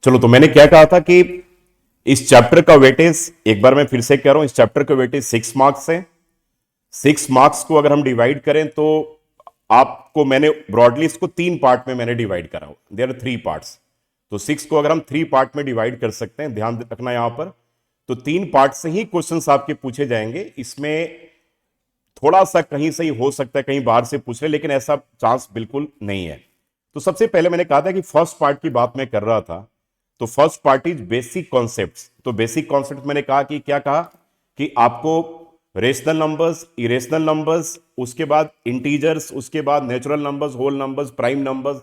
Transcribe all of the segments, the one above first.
चलो, तो मैंने क्या कहा था कि इस चैप्टर का वेटेज, एक बार मैं फिर से कह रहा हूं, इस चैप्टर का वेटेज 6 मार्क्स है। 6 मार्क्स को अगर हम डिवाइड करें तो आपको मैंने ब्रॉडली इसको 3 पार्ट में मैंने डिवाइड करा, देयर आर 3 पार्ट्स। तो 6 को अगर हम 3 पार्ट में डिवाइड कर सकते हैं, ध्यान रखना यहां पर, तो 3 पार्ट से ही क्वेश्चंस आपके पूछे जाएंगे। इसमें थोड़ा सा कहीं से ही हो सकता है कहीं बाहर से पूछ ले, लेकिन ऐसा चांस बिल्कुल नहीं है। तो सबसे पहले मैंने कहा था कि फर्स्ट पार्ट की बात मैं कर रहा था, तो first part is basic concepts. तो बेसिक कॉन्सेप्ट मैंने कहा कि क्या कहा कि आपको रेशनल नंबर्स, इरेशनल नंबर्स, उसके बाद इंटीजर्स, उसके बाद natural numbers, whole numbers, prime numbers,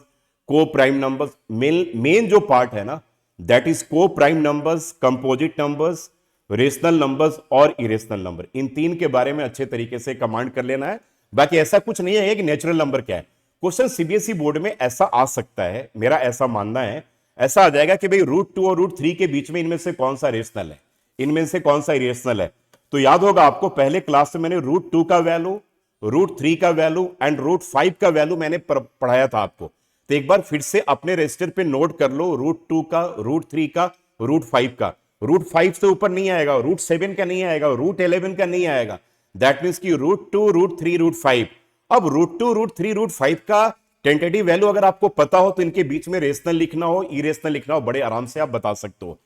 coprime numbers, main जो पार्ट है ना, that is coprime numbers, composite numbers, rational numbers और इरेशनल नंबर। इन तीन के बारे में अच्छे तरीके से कमांड कर लेना है। बाकी ऐसा कुछ नहीं है कि नेचुरल नंबर क्या है। क्वेश्चन सीबीएसई बोर्ड में ऐसा आ सकता है, मेरा ऐसा मानना है, ऐसा आ जाएगा कि भाई √2 और √3 के बीच में इनमें से कौन सा रेशनल है, इनमें से कौन सा इरेशनल है। तो याद होगा आपको, पहले क्लास में मैंने √2 का वैल्यू, √3 का वैल्यू एंड √5 का वैल्यू मैंने पढ़ाया था आपको। तो एक बार फिर से अपने रजिस्टर पे नोट कर लो, √2 का, √3 का, √5 का। √5 से ऊपर नहीं आएगा, √7 का नहीं आएगा, √11 का नहीं आएगा। दैट मीन्स कि √2, √3, √5। अब √2, √3, √5 का टेंटेटिव वैल्यू अगर आपको पता हो तो इनके बीच में रेशनल लिखना हो, इरेशनल लिखना हो, बड़े आराम से आप बता सकते हो।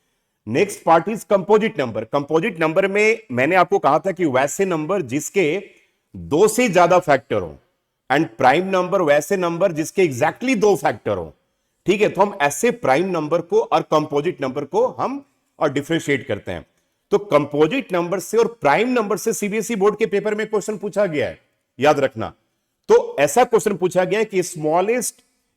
Next part is composite number. Composite number में मैंने आपको कहा था कि वैसे नंबर जिसके 2 से ज्यादा फैक्टर हो, एंड प्राइम नंबर वैसे नंबर जिसके एग्जैक्टली 2 फैक्टर हो। ठीक है, तो हम ऐसे प्राइम नंबर को और कंपोजिट नंबर को हम और डिफरेंशिएट करते हैं। तो कंपोजिट नंबर से और प्राइम नंबर से सीबीएसई बोर्ड के पेपर में क्वेश्चन पूछा गया है, याद रखना। तो ऐसा क्वेश्चन पूछा गया है कि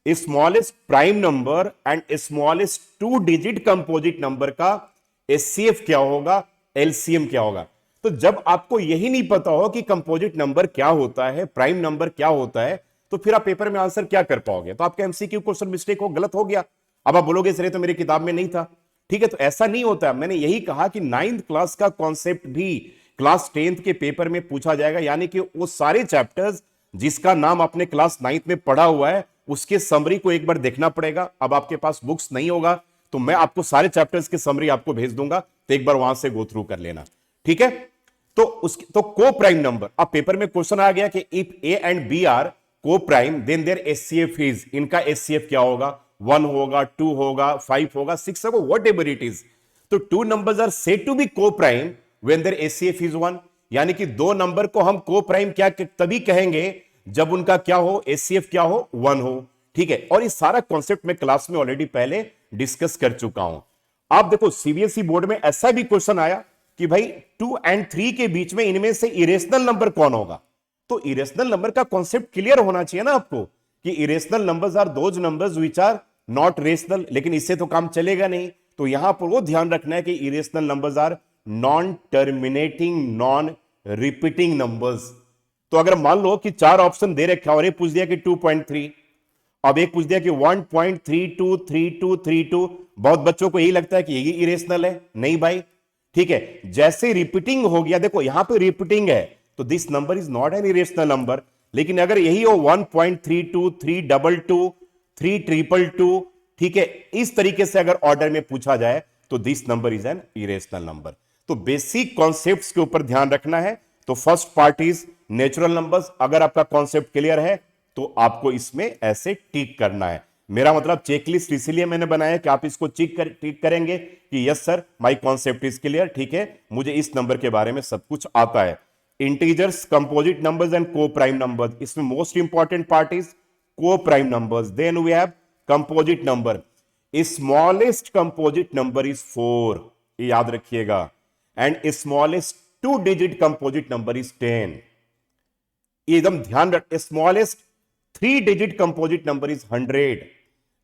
smallest prime number and smallest 2 digit composite number का एचसीएफ क्या होगा, एलसीएम क्या होगा। तो जब आपको यही नहीं पता हो कि कंपोजिट नंबर क्या होता है, प्राइम नंबर क्या होता है, तो फिर आप पेपर में आंसर क्या कर पाओगे। तो आपका एमसीक्यू क्वेश्चन मिस्टेक हो, गलत हो गया। अब आप बोलोगे सर ये तो मेरी किताब में नहीं था। ठीक है, तो ऐसा नहीं होता। मैंने यही कहा कि 9th क्लास का कॉन्सेप्ट भी क्लास 10th के पेपर में पूछा जाएगा, यानी कि वो सारे चैप्टर्स जिसका नाम आपने क्लास 9th में पढ़ा हुआ है, उसके समरी को एक बार देखना पड़ेगा। अब आपके पास बुक्स नहीं होगा तो मैं आपको सारे चैप्टर्स की समरी आपको भेज दूंगा, तो एक बार वहां से गो थ्रू कर लेना। ठीक है, तो को प्राइम नंबर, अब पेपर में क्वेश्चन आ गया कि if A and B are co prime then their HCF is, इनका एचसीएफ क्या होगा, 1 होगा, 2 होगा, 5 होगा, 6 होगा, वट एवर इट इज। तो 2 numbers are said to be co prime when their HCF is 1, यानी कि 2 नंबर को हम को प्राइम क्या तभी कहेंगे जब उनका क्या हो, एचसीएफ क्या हो, 1 हो। ठीक है, और ये सारा कॉन्सेप्ट मैं क्लास में ऑलरेडी पहले डिस्कस कर चुका हूं। आप देखो सीबीएसई बोर्ड में ऐसा भी क्वेश्चन आया कि भाई 2 एंड 3 के बीच में इनमें से इरेशनल नंबर कौन होगा। तो इरेशनल नंबर का कॉन्सेप्ट क्लियर होना चाहिए ना आपको, कि irrational numbers are those numbers which are not rational. लेकिन इससे तो काम चलेगा नहीं, तो यहां पर वो ध्यान रखना है कि irrational numbers are non terminating, non repeating numbers. तो अगर मान लो कि 4 ऑप्शन दे रखा और एक पूछ दिया कि 2.3, अब एक पूछ दिया कि 1.323232, बहुत बच्चों को यही लगता है कि यही इरेशनल है। नहीं भाई, ठीक है, जैसे रिपीटिंग हो गया, देखो यहां पे रिपीटिंग है तो this number is not an irrational number. लेकिन अगर यही हो 1.32, 322, 322, ठीक है, इस तरीके से अगर ऑर्डर में पूछा जाए तो this number is an irrational number. तो बेसिक कॉन्सेप्ट्स के ऊपर ध्यान रखना है। तो first part is natural numbers. अगर आपका कॉन्सेप्ट क्लियर है तो आपको इसमें ऐसे टिक करना है। मेरा मतलब चेकलिस्ट इसीलिए मैंने बनाया कि आप इसको टिक करेंगे कि yes sir my concept is clear, ठीक है, मुझे इस नंबर के बारे में सब कुछ आता है। Integers, composite numbers and coprime numbers, इसमें most important part is coprime numbers. Then we have composite number. Smallest composite number is 4, याद रखिएगा, and smallest 2 digit composite number is 10। एकदम ध्यान रख, smallest 3 digit composite number is 100,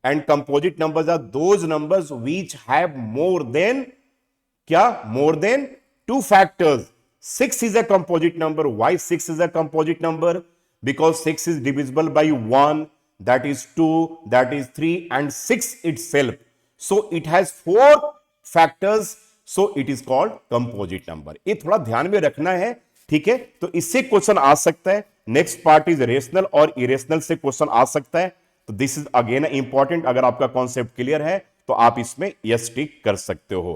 and composite numbers are those numbers which have more than, क्या, more than 2 factors. 6 is a composite number. Why 6 is a composite number? Because 6 is divisible by 1, that is 2, that is 3, and 6 itself. So it has 4 factors. So it is called composite number. ये थोड़ा ध्यान में रखना है, ठीक है। तो इससे क्वेश्चन आ सकता है। नेक्स्ट पार्ट इज रेशनल और इरेशनल से क्वेश्चन आ सकता है। तो दिस इज अगेन इंपॉर्टेंट। अगर आपका कॉन्सेप्ट क्लियर है तो आप इसमें यस टिक कर सकते हो।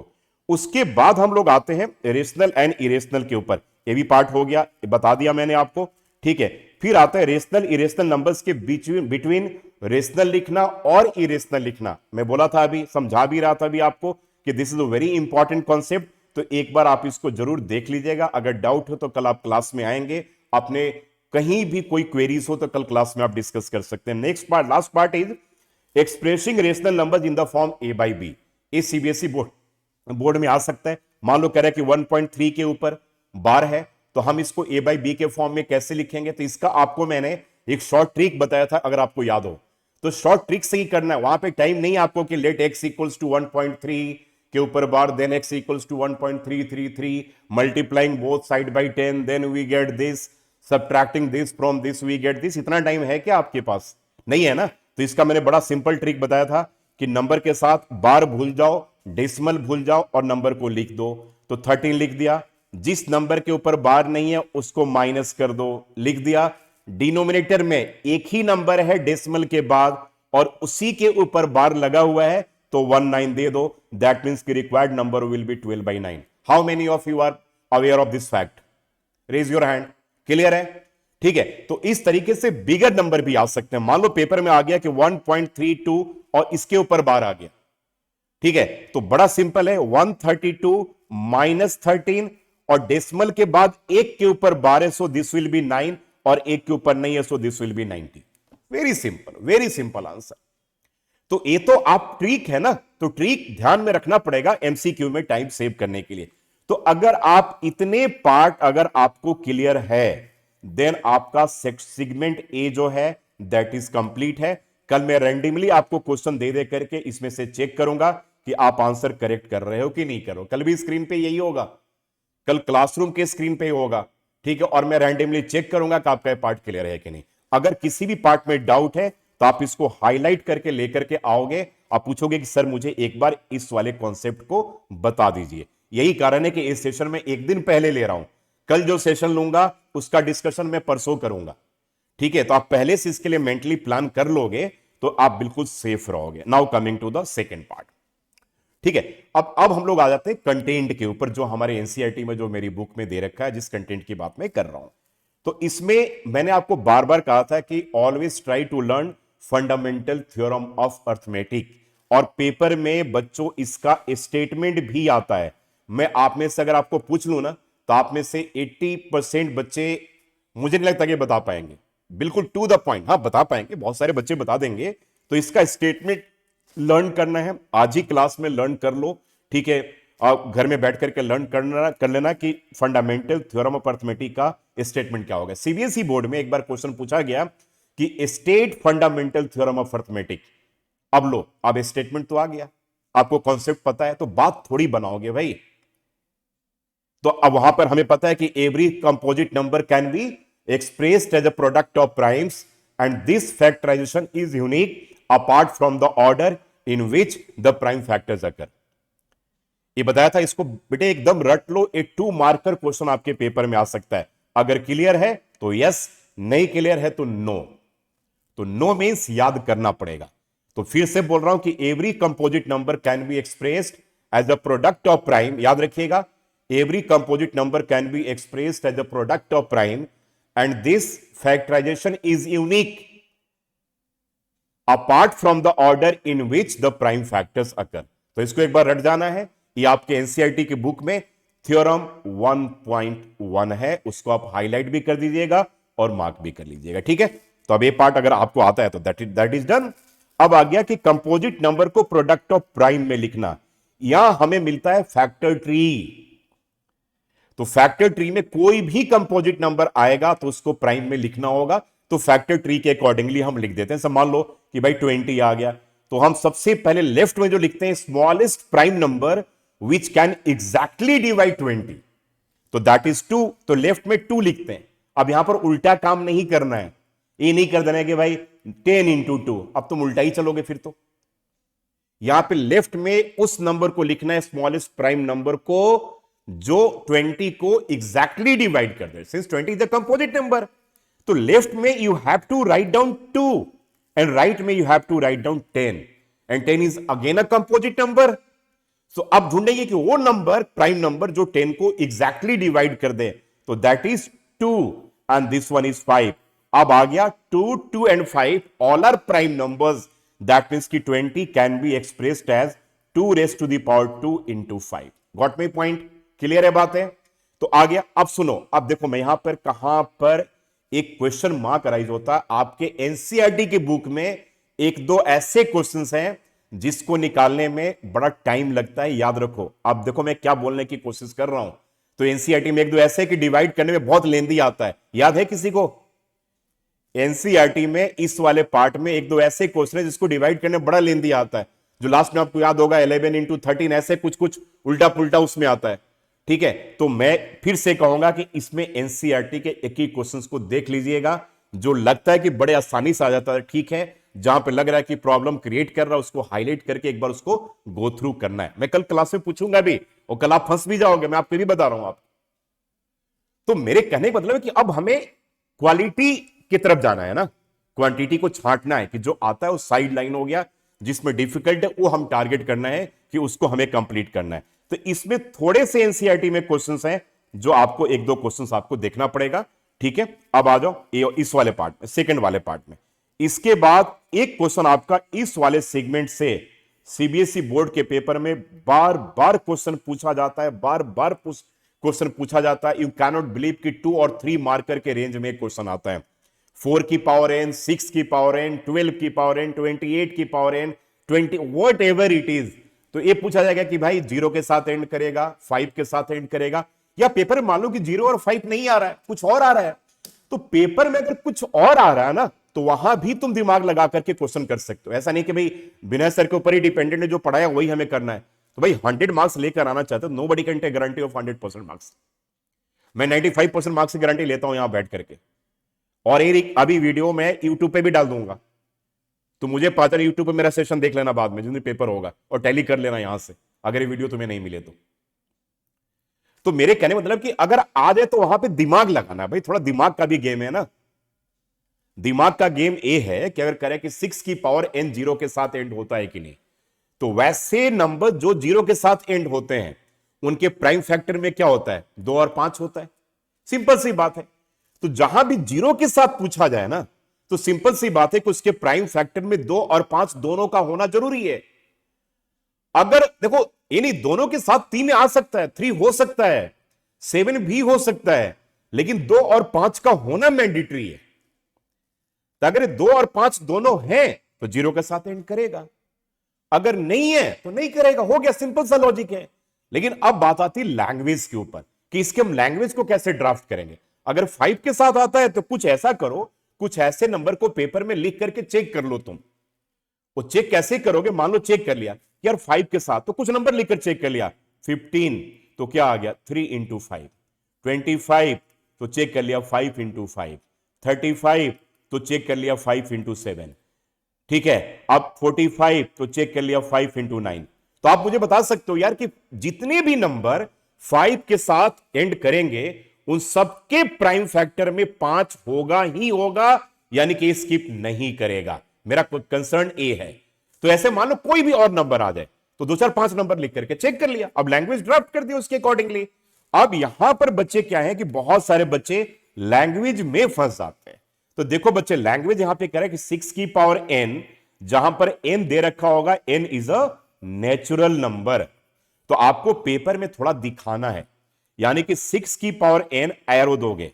उसके बाद हम लोग आते हैं रेशनल एंड इरेशनल के ऊपर। ये भी पार्ट हो गया, बता दिया मैंने आपको, ठीक है। फिर आता है रेशनल इरेशनल नंबर्स के बीच बिटवीन रेशनल लिखना और इरेशनल लिखना। मैं बोला था अभी, समझा भी रहा था अभी आपको कि this is a very important concept. तो एक बार आप इसको जरूर देख लीजिएगा। अगर डाउट हो तो कल आप क्लास में आएंगे, अपने कहीं भी कोई क्वेरीज हो तो कल क्लास में आप डिस्कस कर सकते हैं। Next part, last part is expressing rational numbers in the form a by b. ये सीबीएसई बोर्ड में आ सकता है। मान लो कह रहा है कि 1.3 के ऊपर बार है, तो हम इसको ए बाई बी के फॉर्म में कैसे लिखेंगे? तो इसका आपको मैंने एक शॉर्ट ट्रिक बताया था, अगर आपको याद हो तो शॉर्ट ट्रिक से ही करना है। वहां पे टाइम नहीं आपको कि लेट एक्स इक्वल्स टू 1.3 के ऊपर bar, then x equals to 1.333 multiplying both side by 10, then we get this, subtracting this from this we get this. इतना टाइम है क्या आपके पास? नहीं है ना। तो इसका मैंने बड़ा सिंपल ट्रिक बताया था कि नंबर के साथ बार भूल जाओ, डेसिमल भूल जाओ और नंबर को लिख दो। तो 13 लिख दिया, जिस नंबर के ऊपर बार नहीं है उसको माइनस कर दो, लिख दिया। डिनोमिनेटर में एक ही नंबर है डेसिमल के बाद और उसी के ऊपर बार लगा हुआ है, तो 19 दे दो। दैट मीन्स की required number will be 12/9। How many of you are aware of this fact? Raise your hand. Clear है? ठीक है। तो इस तरीके से बिगर नंबर भी आ सकते हैं। मान लो पेपर में आ गया कि 1.32 और इसके ऊपर बार आ गया, ठीक है, तो बड़ा सिंपल है, 132 माइनस 13 और डेसिमल के बाद एक के ऊपर बार है, सो दिस विल बी 9, और एक के ऊपर नहीं है, so this will be 90। Very simple answer. तो ये तो आप ट्रिक है ना, तो ट्रिक ध्यान में रखना पड़ेगा एमसीक्यू में टाइम सेव करने के लिए। तो अगर आप इतने पार्ट अगर आपको क्लियर है, देन आपका सेगमेंट ए जो है दैट इज कंप्लीट है। कल मैं रैंडमली आपको क्वेश्चन दे करके इसमें से चेक करूंगा कि आप आंसर करेक्ट कर रहे हो कि नहीं कर रहे हो। कल भी स्क्रीन पे यही होगा, कल क्लासरूम के स्क्रीन पे होगा, ठीक है। और मैं रैंडमली चेक करूंगा कि आपका पार्ट क्लियर है कि नहीं। अगर किसी भी पार्ट में डाउट है तो आप इसको हाईलाइट करके लेकर के आओगे, आप पूछोगे कि सर मुझे एक बार इस वाले कॉन्सेप्ट को बता दीजिए। यही कारण है कि इस सेशन में एक दिन पहले ले रहा हूं। कल जो सेशन लूंगा उसका डिस्कशन मैं परसों करूंगा, ठीक है। तो आप पहले से इसके लिए मेंटली प्लान कर लोगे तो आप बिल्कुल सेफ रहोगे। Now coming to the second part, ठीक है। अब हम लोग आ जाते हैं कंटेंट के ऊपर, जो हमारे एनसीईआरटी में जो मेरी बुक में दे रखा है, जिस कंटेंट की बात मैं कर रहा हूं। तो इसमें मैंने आपको बार बार कहा था कि always try to learn fundamental theorem of arithmetic, और पेपर में बच्चों इसका स्टेटमेंट भी आता है। मैं आप में से अगर आपको पूछ लूं ना, तो आप में से 80% बच्चे मुझे नहीं लगता कि बता पाएंगे, बिल्कुल टू द पॉइंट। हाँ बता पाएंगे, बहुत सारे बच्चे बता देंगे। तो इसका स्टेटमेंट लर्न करना है, आज ही क्लास में लर्न कर लो, ठीक है। आप घर में बैठ करके लर्न कर लेना कि फंडामेंटल थ्योरम ऑफ अर्थमेटिक का स्टेटमेंट क्या होगा। सीबीएसई बोर्ड में एक बार क्वेश्चन पूछा गया कि state fundamental theorem of arithmetic. अब लो, अब स्टेटमेंट तो आ गया, आपको कॉन्सेप्ट पता है, तो बात थोड़ी बनाओगे भाई। तो अब वहां पर हमें पता है कि every composite number can be expressed as a product of primes and this factorization is unique apart from the order in which the prime factors occur. ये बताया था, इसको बेटे एकदम रट लो। एक 2 मार्कर क्वेश्चन आपके पेपर में आ सकता है। अगर क्लियर है तो यस, नहीं क्लियर है तो नो। तो नो मींस याद करना पड़ेगा। तो फिर से बोल रहा हूं कि every composite number can be expressed as a product of prime. याद रखिएगा, every composite number can be expressed as a product of prime and this factorization is unique apart from the order in which the prime factors occur. तो इसको एक बार रट जाना है। ये आपके एनसीईआरटी की बुक में थ्योरम 1.1 है, उसको आप हाईलाइट भी कर दीजिएगा और मार्क भी कर लीजिएगा, ठीक है। तो अब ये पार्ट अगर आपको आता है तो दैट इज डन। अब आ गया कि कंपोजिट नंबर को प्रोडक्ट ऑफ प्राइम में लिखना। यहां हमें मिलता है फैक्टर ट्री। तो फैक्टर ट्री में कोई भी कंपोजिट नंबर आएगा तो उसको प्राइम में लिखना होगा। तो फैक्टर ट्री के अकॉर्डिंगली हम लिख देते हैं। सब मान लो कि भाई 20 आ गया, तो हम सबसे पहले लेफ्ट में जो लिखते हैं smallest prime number which can exactly divide 20, तो दैट इज 2। तो लेफ्ट में 2 लिखते हैं। अब यहां पर उल्टा काम नहीं करना है, ये नहीं कर देना है कि भाई 10 इंटू 2, अब तुम उल्टा ही चलोगे फिर। तो यहां पे लेफ्ट में उस नंबर को लिखना है, स्मॉलेस्ट प्राइम नंबर को, जो 20 को एग्जैक्टली डिवाइड कर दे, since 20 is the composite number. तो लेफ्ट में you have to write down 2 and right में you have to write down 10। And 10 is again a composite number. So अब ढूंढेंगे कि वो नंबर, प्राइम नंबर, जो 10 को एग्जैक्टली डिवाइड कर दे। तो that is 2 and this one is 5। अब आ गया 2, 2 and 5 all are prime numbers. That means कि 20 can be expressed as 2 raise to the power 2 into 5। Got my point? Clear है बात है? तो आ गया। अब सुनो, अब देखो मैं यहां पर कहां पर एक क्वेश्चन मार्क राइज होता है। आपके एनसीईआरटी की बुक में एक दो ऐसे क्वेश्चंस हैं जिसको निकालने में बड़ा टाइम लगता है, याद रखो। अब देखो मैं क्या बोलने की कोशिश कर रहा हूं। तो एनसीईआरटी में एक दो ऐसे कि डिवाइड करने में बहुत लेंदी आता है, याद है किसी को? एनसीईआरटी में इस वाले पार्ट में एक दो ऐसे क्वेश्चन है जिसको डिवाइड करने में बड़ा लेंदी आता है, जो लास्ट में आपको याद होगा 11 इंटू 13, ऐसे कुछ कुछ उल्टा पुल्टा उसमें आता है। ठीक है, तो मैं फिर से कहूंगा कि इसमें एनसीईआरटी के एक ही क्वेश्चंस को देख लीजिएगा, जो लगता है कि बड़े आसानी से आ जाता है, ठीक है। जहां पे लग रहा है कि प्रॉब्लम क्रिएट कर रहा है उसको हाईलाइट करके एक बार उसको गो थ्रू करना है। मैं कल क्लास में पूछूंगा भी, और कल आप फंस भी जाओगे, मैं आपको भी बता रहा हूं। आप तो मेरे कहने का मतलब है कि अब हमें क्वालिटी की तरफ जाना है ना, क्वांटिटी को छांटना है कि जो आता है वो साइड लाइन हो गया, जिसमें डिफिकल्ट है वो हम टारगेट करना है कि उसको हमें कंप्लीट करना है। तो इसमें थोड़े से एनसीईआरटी में क्वेश्चंस हैं जो आपको एक दो क्वेश्चंस आपको देखना पड़ेगा। ठीक है, अब आ जाओ इस वाले पार्ट में, सेकंड वाले पार्ट में। इसके बाद एक क्वेश्चन आपका इस वाले सेगमेंट से सीबीएसई बोर्ड के पेपर में बार बार क्वेश्चन पूछा जाता है, बार बार क्वेश्चन पूछा जाता है। यू कैनॉट बिलीव कि 2 और 3 मार्कर के रेंज में क्वेश्चन आता है। 4 की पावर n, 6 की पावर n, 12 की पावर n, 28 की power n, 20 what ever it is. तो ये पूछा जाएगा कि भाई 0 के साथ एंड करेगा, 5 के साथ एंड करेगा, या पेपर में मान लो कि 0 और 5 नहीं आ रहा है, कुछ और आ रहा है। तो पेपर में अगर कुछ और आ रहा है ना, तो वहां भी तुम दिमाग लगा करके क्वेश्चन कर सकते हो। ऐसा नहीं कि भाई बिना सर के ऊपर ही डिपेंडेंट है, जो पढ़ाया वही हमें करना है। तो भाई 100 मार्क्स लेकर आना चाहते हो, nobody can take guarantee of 100% marks. मैं 95% मार्क्स की गारंटी लेता हूं यहां बैठ करके, और ये अभी वीडियो मैं यूट्यूब पे भी डाल दूंगा। तो मुझे पता है यूट्यूब पे मेरा सेशन देख लेना बाद में जिन दिन पेपर होगा, और टैली कर लेना यहां से, अगर ये वीडियो तुम्हें नहीं मिले तो मेरे कहने मतलब कि अगर आ जाए तो वहां पे दिमाग लगाना। भाई थोड़ा दिमाग का भी गेम है ना। दिमाग का गेम ये है कि अगर करें कि 6 की पावर n 0 के साथ एंड होता है कि नहीं, तो वैसे नंबर जो 0 के साथ एंड होते हैं उनके प्राइम फैक्टर में क्या होता है? 2 और 5 होता है। सिंपल सी बात है। तो जहां भी 0 के साथ पूछा जाए ना, तो सिंपल सी बात है कि उसके प्राइम फैक्टर में 2 और 5 दोनों का होना जरूरी है। अगर देखो यानी दोनों के साथ 3 आ सकता है, 3 हो सकता है, 7 भी हो सकता है, लेकिन 2 और 5 का होना मैंडेटरी है। तो अगर 2 और 5 दोनों हैं तो 0 के साथ एंड करेगा, अगर नहीं है तो नहीं करेगा। हो गया, सिंपल सा लॉजिक है। लेकिन अब बात आती है लैंग्वेज के ऊपर कि इसके हम लैंग्वेज को कैसे ड्राफ्ट करेंगे। अगर 5 के साथ आता है तो कुछ ऐसा करो, कुछ ऐसे नंबर को पेपर में लिख करके चेक कर लो तुम। वो चेक कैसे करोगे? मान लो चेक कर लिया यार 5 के साथ, तो कुछ नंबर लिखकर चेक कर लिया। 15 तो क्या आ गया? 3 इंटू 5। 25 तो चेक कर लिया 5 इंटू 5। 35 तो चेक कर लिया 5 इंटू 7। ठीक है, अब 45 तो चेक कर लिया 5 इंटू 9। तो आप मुझे बता सकते हो यार कि जितने भी नंबर 5 के साथ एंड करेंगे उन सबके प्राइम फैक्टर में 5 होगा ही होगा, यानी कि स्किप नहीं करेगा। मेरा कंसर्न ए है। तो ऐसे मान लो कोई भी और नंबर आ जाए तो 2 4 5 नंबर लिख करके चेक कर लिया, अब लैंग्वेज ड्राफ्ट कर दिया उसके अकॉर्डिंगली। अब यहां पर बच्चे क्या है कि बहुत सारे बच्चे लैंग्वेज में फंस जाते हैं। तो देखो बच्चे, लैंग्वेज यहां पे कह रहा है कि 6 की पावर n, जहां पर n दे रखा होगा n is a natural number, तो आपको पेपर में थोड़ा दिखाना है। यानी कि 6 की पावर n एरो दोगे,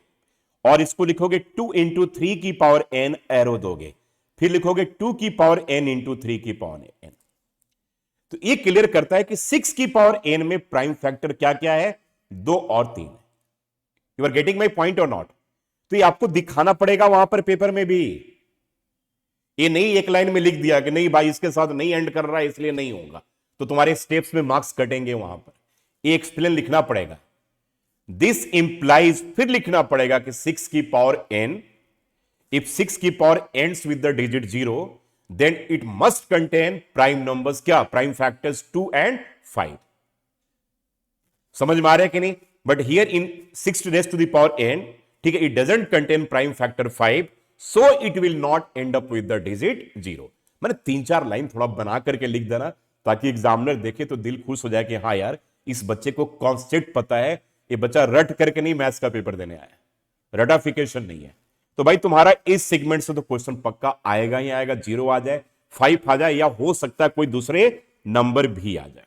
और इसको लिखोगे 2 इंटू 3 की पावर n एरो दोगे, फिर लिखोगे 2 की पावर n इंटू 3 की पावर n। तो ये क्लियर करता है कि 6 की पावर n में प्राइम फैक्टर क्या क्या है? 2 और 3। You are getting my point और नॉट? तो ये आपको दिखाना पड़ेगा वहां पर पेपर में भी। ये नहीं एक लाइन में लिख दिया कि नहीं भाई इसके साथ नहीं एंड कर रहा है इसलिए नहीं होगा, तो तुम्हारे स्टेप्स में मार्क्स कटेंगे वहां पर। ये एक्सप्लेन लिखना पड़ेगा। दिस इंप्लाइज, फिर लिखना पड़ेगा कि 6 की पावर n, इफ 6 की power ends with the digit 0, then it must contain prime numbers, क्या? Prime factors 2 and 5। समझ में आ रहा है कि नहीं? But here in 6 raise to the power n, ठीक है, it doesn't contain prime factor 5, so it will not end up with the digit 0। मैंने 3-4 लाइन थोड़ा बना करके लिख देना, ताकि एग्जामिनर देखे तो दिल खुश हो जाए कि हाँ यार, इस बच्चे को कॉन्सेप्ट पता है, ये बच्चा रट करके नहीं मैथ्स का पेपर देने आया, रटाफिकेशन नहीं है। तो भाई तुम्हारा इस सेगमेंट से तो क्वेश्चन पक्का आएगा ही आएगा, 0 आ जाए, 5 आ जाए, या हो सकता है कोई दूसरे नंबर भी आ जाए।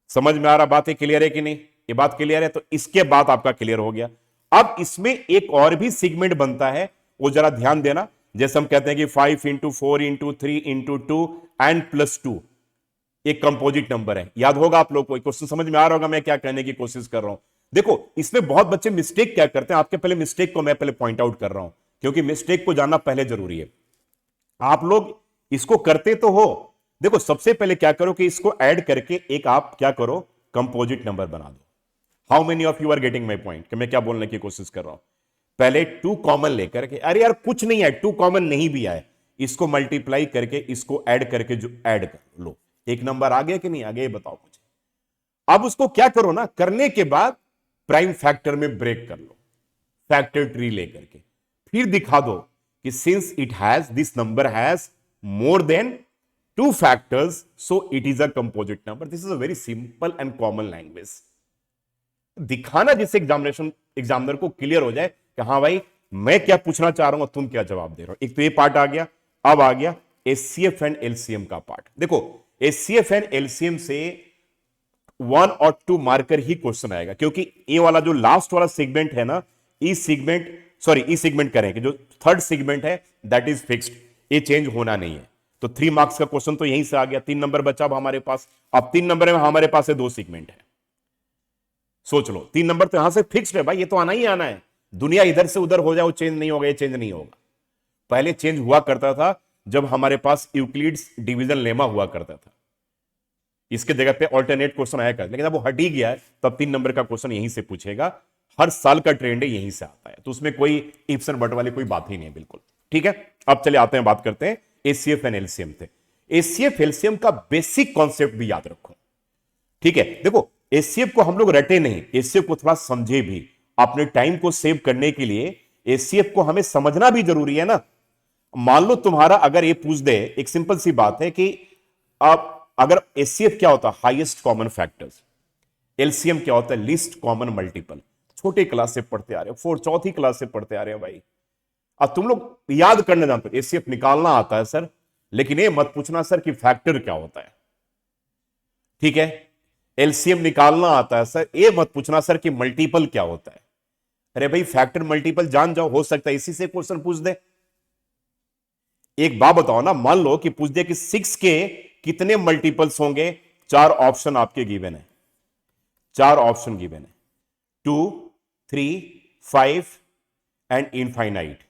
समझ में आ रहा बात है, क्लियर है कि नहीं? ये बात क्लियर है, तो इसके बाद आपका क्लियर हो गया। अब इसमें एक और भी सेगमेंट बनता है, वो जरा ध्यान देना। जैसे हम कहते हैं कि 5 इंटू 4 इंटू 3 इंटू 2 एंड +2 एक कंपोजिट नंबर है। याद होगा आप लोग को, क्वेश्चन समझ में आ रहा होगा मैं क्या कहने की कोशिश कर रहा हूं। देखो इसमें बहुत बच्चे मिस्टेक क्या करते हैं, आपके पहले मिस्टेक को मैं पहले पॉइंट आउट कर रहा हूं, क्योंकि मिस्टेक को जानना पहले जरूरी है। आप लोग इसको करते तो हो, देखो सबसे पहले क्या करो कि इसको ऐड करके एक आप क्या करो, कंपोजिट नंबर बना दो। How many of you are getting my point, कि मैं क्या बोलने की कोशिश कर रहा हूं। पहले 2 कॉमन लेकर के, अरे यार कुछ नहीं है, 2 कॉमन नहीं भी आए, इसको मल्टीप्लाई करके, इसको ऐड करके जो ऐड कर लो, एक नंबर आ गया कि नहीं आ गया, ये बताओ मुझे। अब उसको क्या करो ना, करने के बाद प्राइम फैक्टर में ब्रेक कर लो, फैक्टर ट्री लेकर के, फिर दिखा दो कि since it has, this number has more than 2 factors, so it is a composite number. This is a very simple and common language. दिखाना जिससे एग्जामिनर को क्लियर हो जाए कि हाँ भाई मैं क्या पूछना चाह रहा हूं, तुम क्या जवाब दे रहे हो। एक तो ये पार्ट आ गया। अब आ गया एचसीएफ एंड एलसीएम का पार्ट। देखो एचसीएफ एंड एलसीएम से 1 और 2 मार्कर ही क्वेश्चन आएगा, क्योंकि ये वाला जो लास्ट वाला सेगमेंट है ना, ई सेगमेंट करेंगे, जो थर्ड सेगमेंट है दैट इज फिक्स्ड, ये चेंज होना नहीं है। तो 3 मार्क्स का क्वेश्चन तो यहीं से आ गया, 3 नंबर बचा अब हमारे पास। अब 3 नंबर में हमारे पास है 2 सेगमेंट है, सोच लो 3 नंबर तो यहां से फिक्स्ड है भाई, ये तो आना ही आना है। दुनिया इधर से उधर हो जाए वो चेंज नहीं होगा, ये चेंज नहीं होगा। पहले चेंज हुआ करता था जब हमारे पास यूक्लिड्स डिवीजन लेमा हुआ करता था, इसके जगह पे ऑल्टरनेट क्वेश्चन आया करता, लेकिन अब वो हट ही गया है, तब 3 नंबर का क्वेश्चन यहीं से पूछेगा। हर साल का ट्रेंड है, यहीं से आता है, तो उसमें कोई इफ्स एंड बट वाली कोई बात ही नहीं है, बिल्कुल ठीक है। अब चले आते हैं, बात करते हैं एचसीएफ एंड एलसीएम थे। एचसीएफ एलसीएम का बेसिक कॉन्सेप्ट भी याद रखो, ठीक है। देखो एचसीएफ को हम लोग रटे नहीं, एचसीएफ को थोड़ा समझे भी। अपने टाइम को सेव करने के लिए एचसीएफ को हमें समझना भी जरूरी है ना। मान लो तुम्हारा अगर ये पूछ दे, एक सिंपल सी बात है कि आप अगर एचसीएफ क्या होता है, हाईएस्ट कॉमन फैक्टर्स, एलसीएम क्या होता है, लीस्ट कॉमन मल्टीपल। छोटे क्लास से पढ़ते आ रहे हो, चौथी क्लास से पढ़ते आ रहे हो भाई। अब तुम लोग याद करने जानते हो, एचसीएफ निकालना आता है सर, लेकिन ये मत पूछना सर कि फैक्टर क्या होता है, ठीक है। एलसीएम निकालना आता है सर, ये मत पूछना सर कि मल्टीपल क्या होता है। अरे भाई फैक्टर मल्टीपल जान जाओ, हो सकता है इसी से क्वेश्चन पूछ दे। एक बात बताओ ना, मान लो कि पूछ दे कि 6 के कितने मल्टीपल्स होंगे, 4 ऑप्शन आपके गिवन है, 4 ऑप्शन गिवन है, 2, 3, 5 and infinite.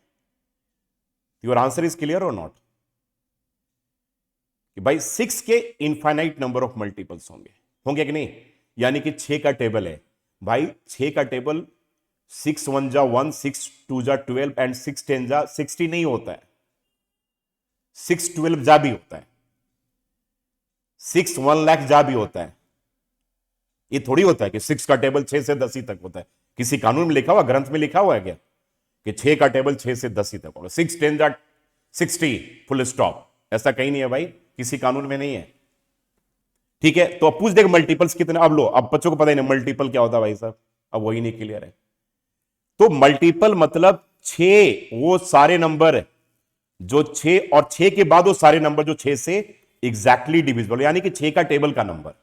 Your answer is clear और नॉट, कि भाई 6 के इनफाइनाइट नंबर ऑफ मल्टीपल्स होंगे, होंगे कि नहीं। यानी कि 6 का टेबल है भाई, 6 का टेबल 6 1 जा 1, 6 2 जा 12 एंड 6 10 जा 60 नहीं होता है, 6 12 जा भी होता है, 6 1 लाख जा भी होता है। ये थोड़ी होता है कि 6 का टेबल 6 से 10 ही तक होता है। किसी कानून में लिखा हुआ, ग्रंथ में लिखा हुआ है क्या कि 6 का टेबल 6 से 10 ही तक होगा, 6 10 जा 60 फुल स्टॉप, ऐसा कहीं नहीं है भाई, किसी कानून में नहीं है, ठीक है। तो अब पूछ देगा मल्टीपल्स कितने, अब लो, अब बच्चों को पता ही नहीं मल्टीपल क्या होता है भाई साहब, अब वही नहीं क्लियर है। तो मल्टीपल मतलब 6 वो सारे नंबर जो 6 और 6 के बाद वो सारे नंबर जो 6 से एग्जैक्टली डिविजिबल, यानी कि 6 का टेबल का नंबर।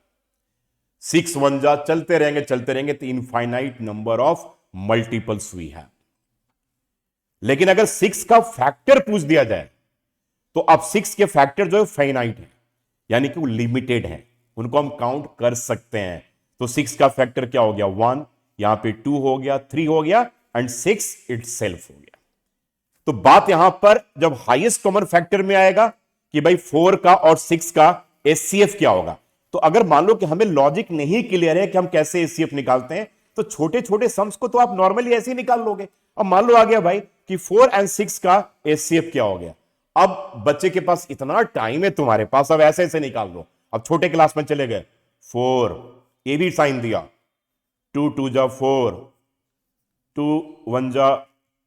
6 1 जा चलते रहेंगे तो infinite number of multiples we have. लेकिन अगर 6 का फैक्टर पूछ दिया जाए तो अब 6 के फैक्टर जो है फाइनाइट है, यानी कि वो लिमिटेड है, उनको हम काउंट कर सकते हैं। तो 6 का फैक्टर क्या हो गया, 1, यहां पे 2 हो गया, 3 हो गया एंड 6 इटसेल्फ हो गया। तो बात यहां पर जब हाईएस्ट कॉमन फैक्टर में आएगा कि भाई 4 का और 6 का एचसीएफ क्या होगा। तो अगर मान लो कि हमें लॉजिक नहीं क्लियर है कि हम कैसे एचसीएफ निकालते हैं, तो छोटे छोटे सम्स को तो आप नॉर्मली ऐसे ही निकाल लोगे। अब मान लो आ गया भाई कि 4 एंड 6 का एचसीएफ क्या हो गया। अब बच्चे के पास इतना टाइम है तुम्हारे पास, अब ऐसे ऐसे निकाल लो। अब छोटे क्लास में चले गए, 4 ये भी साइन दिया, 2 2 जा 4, 2 1 जा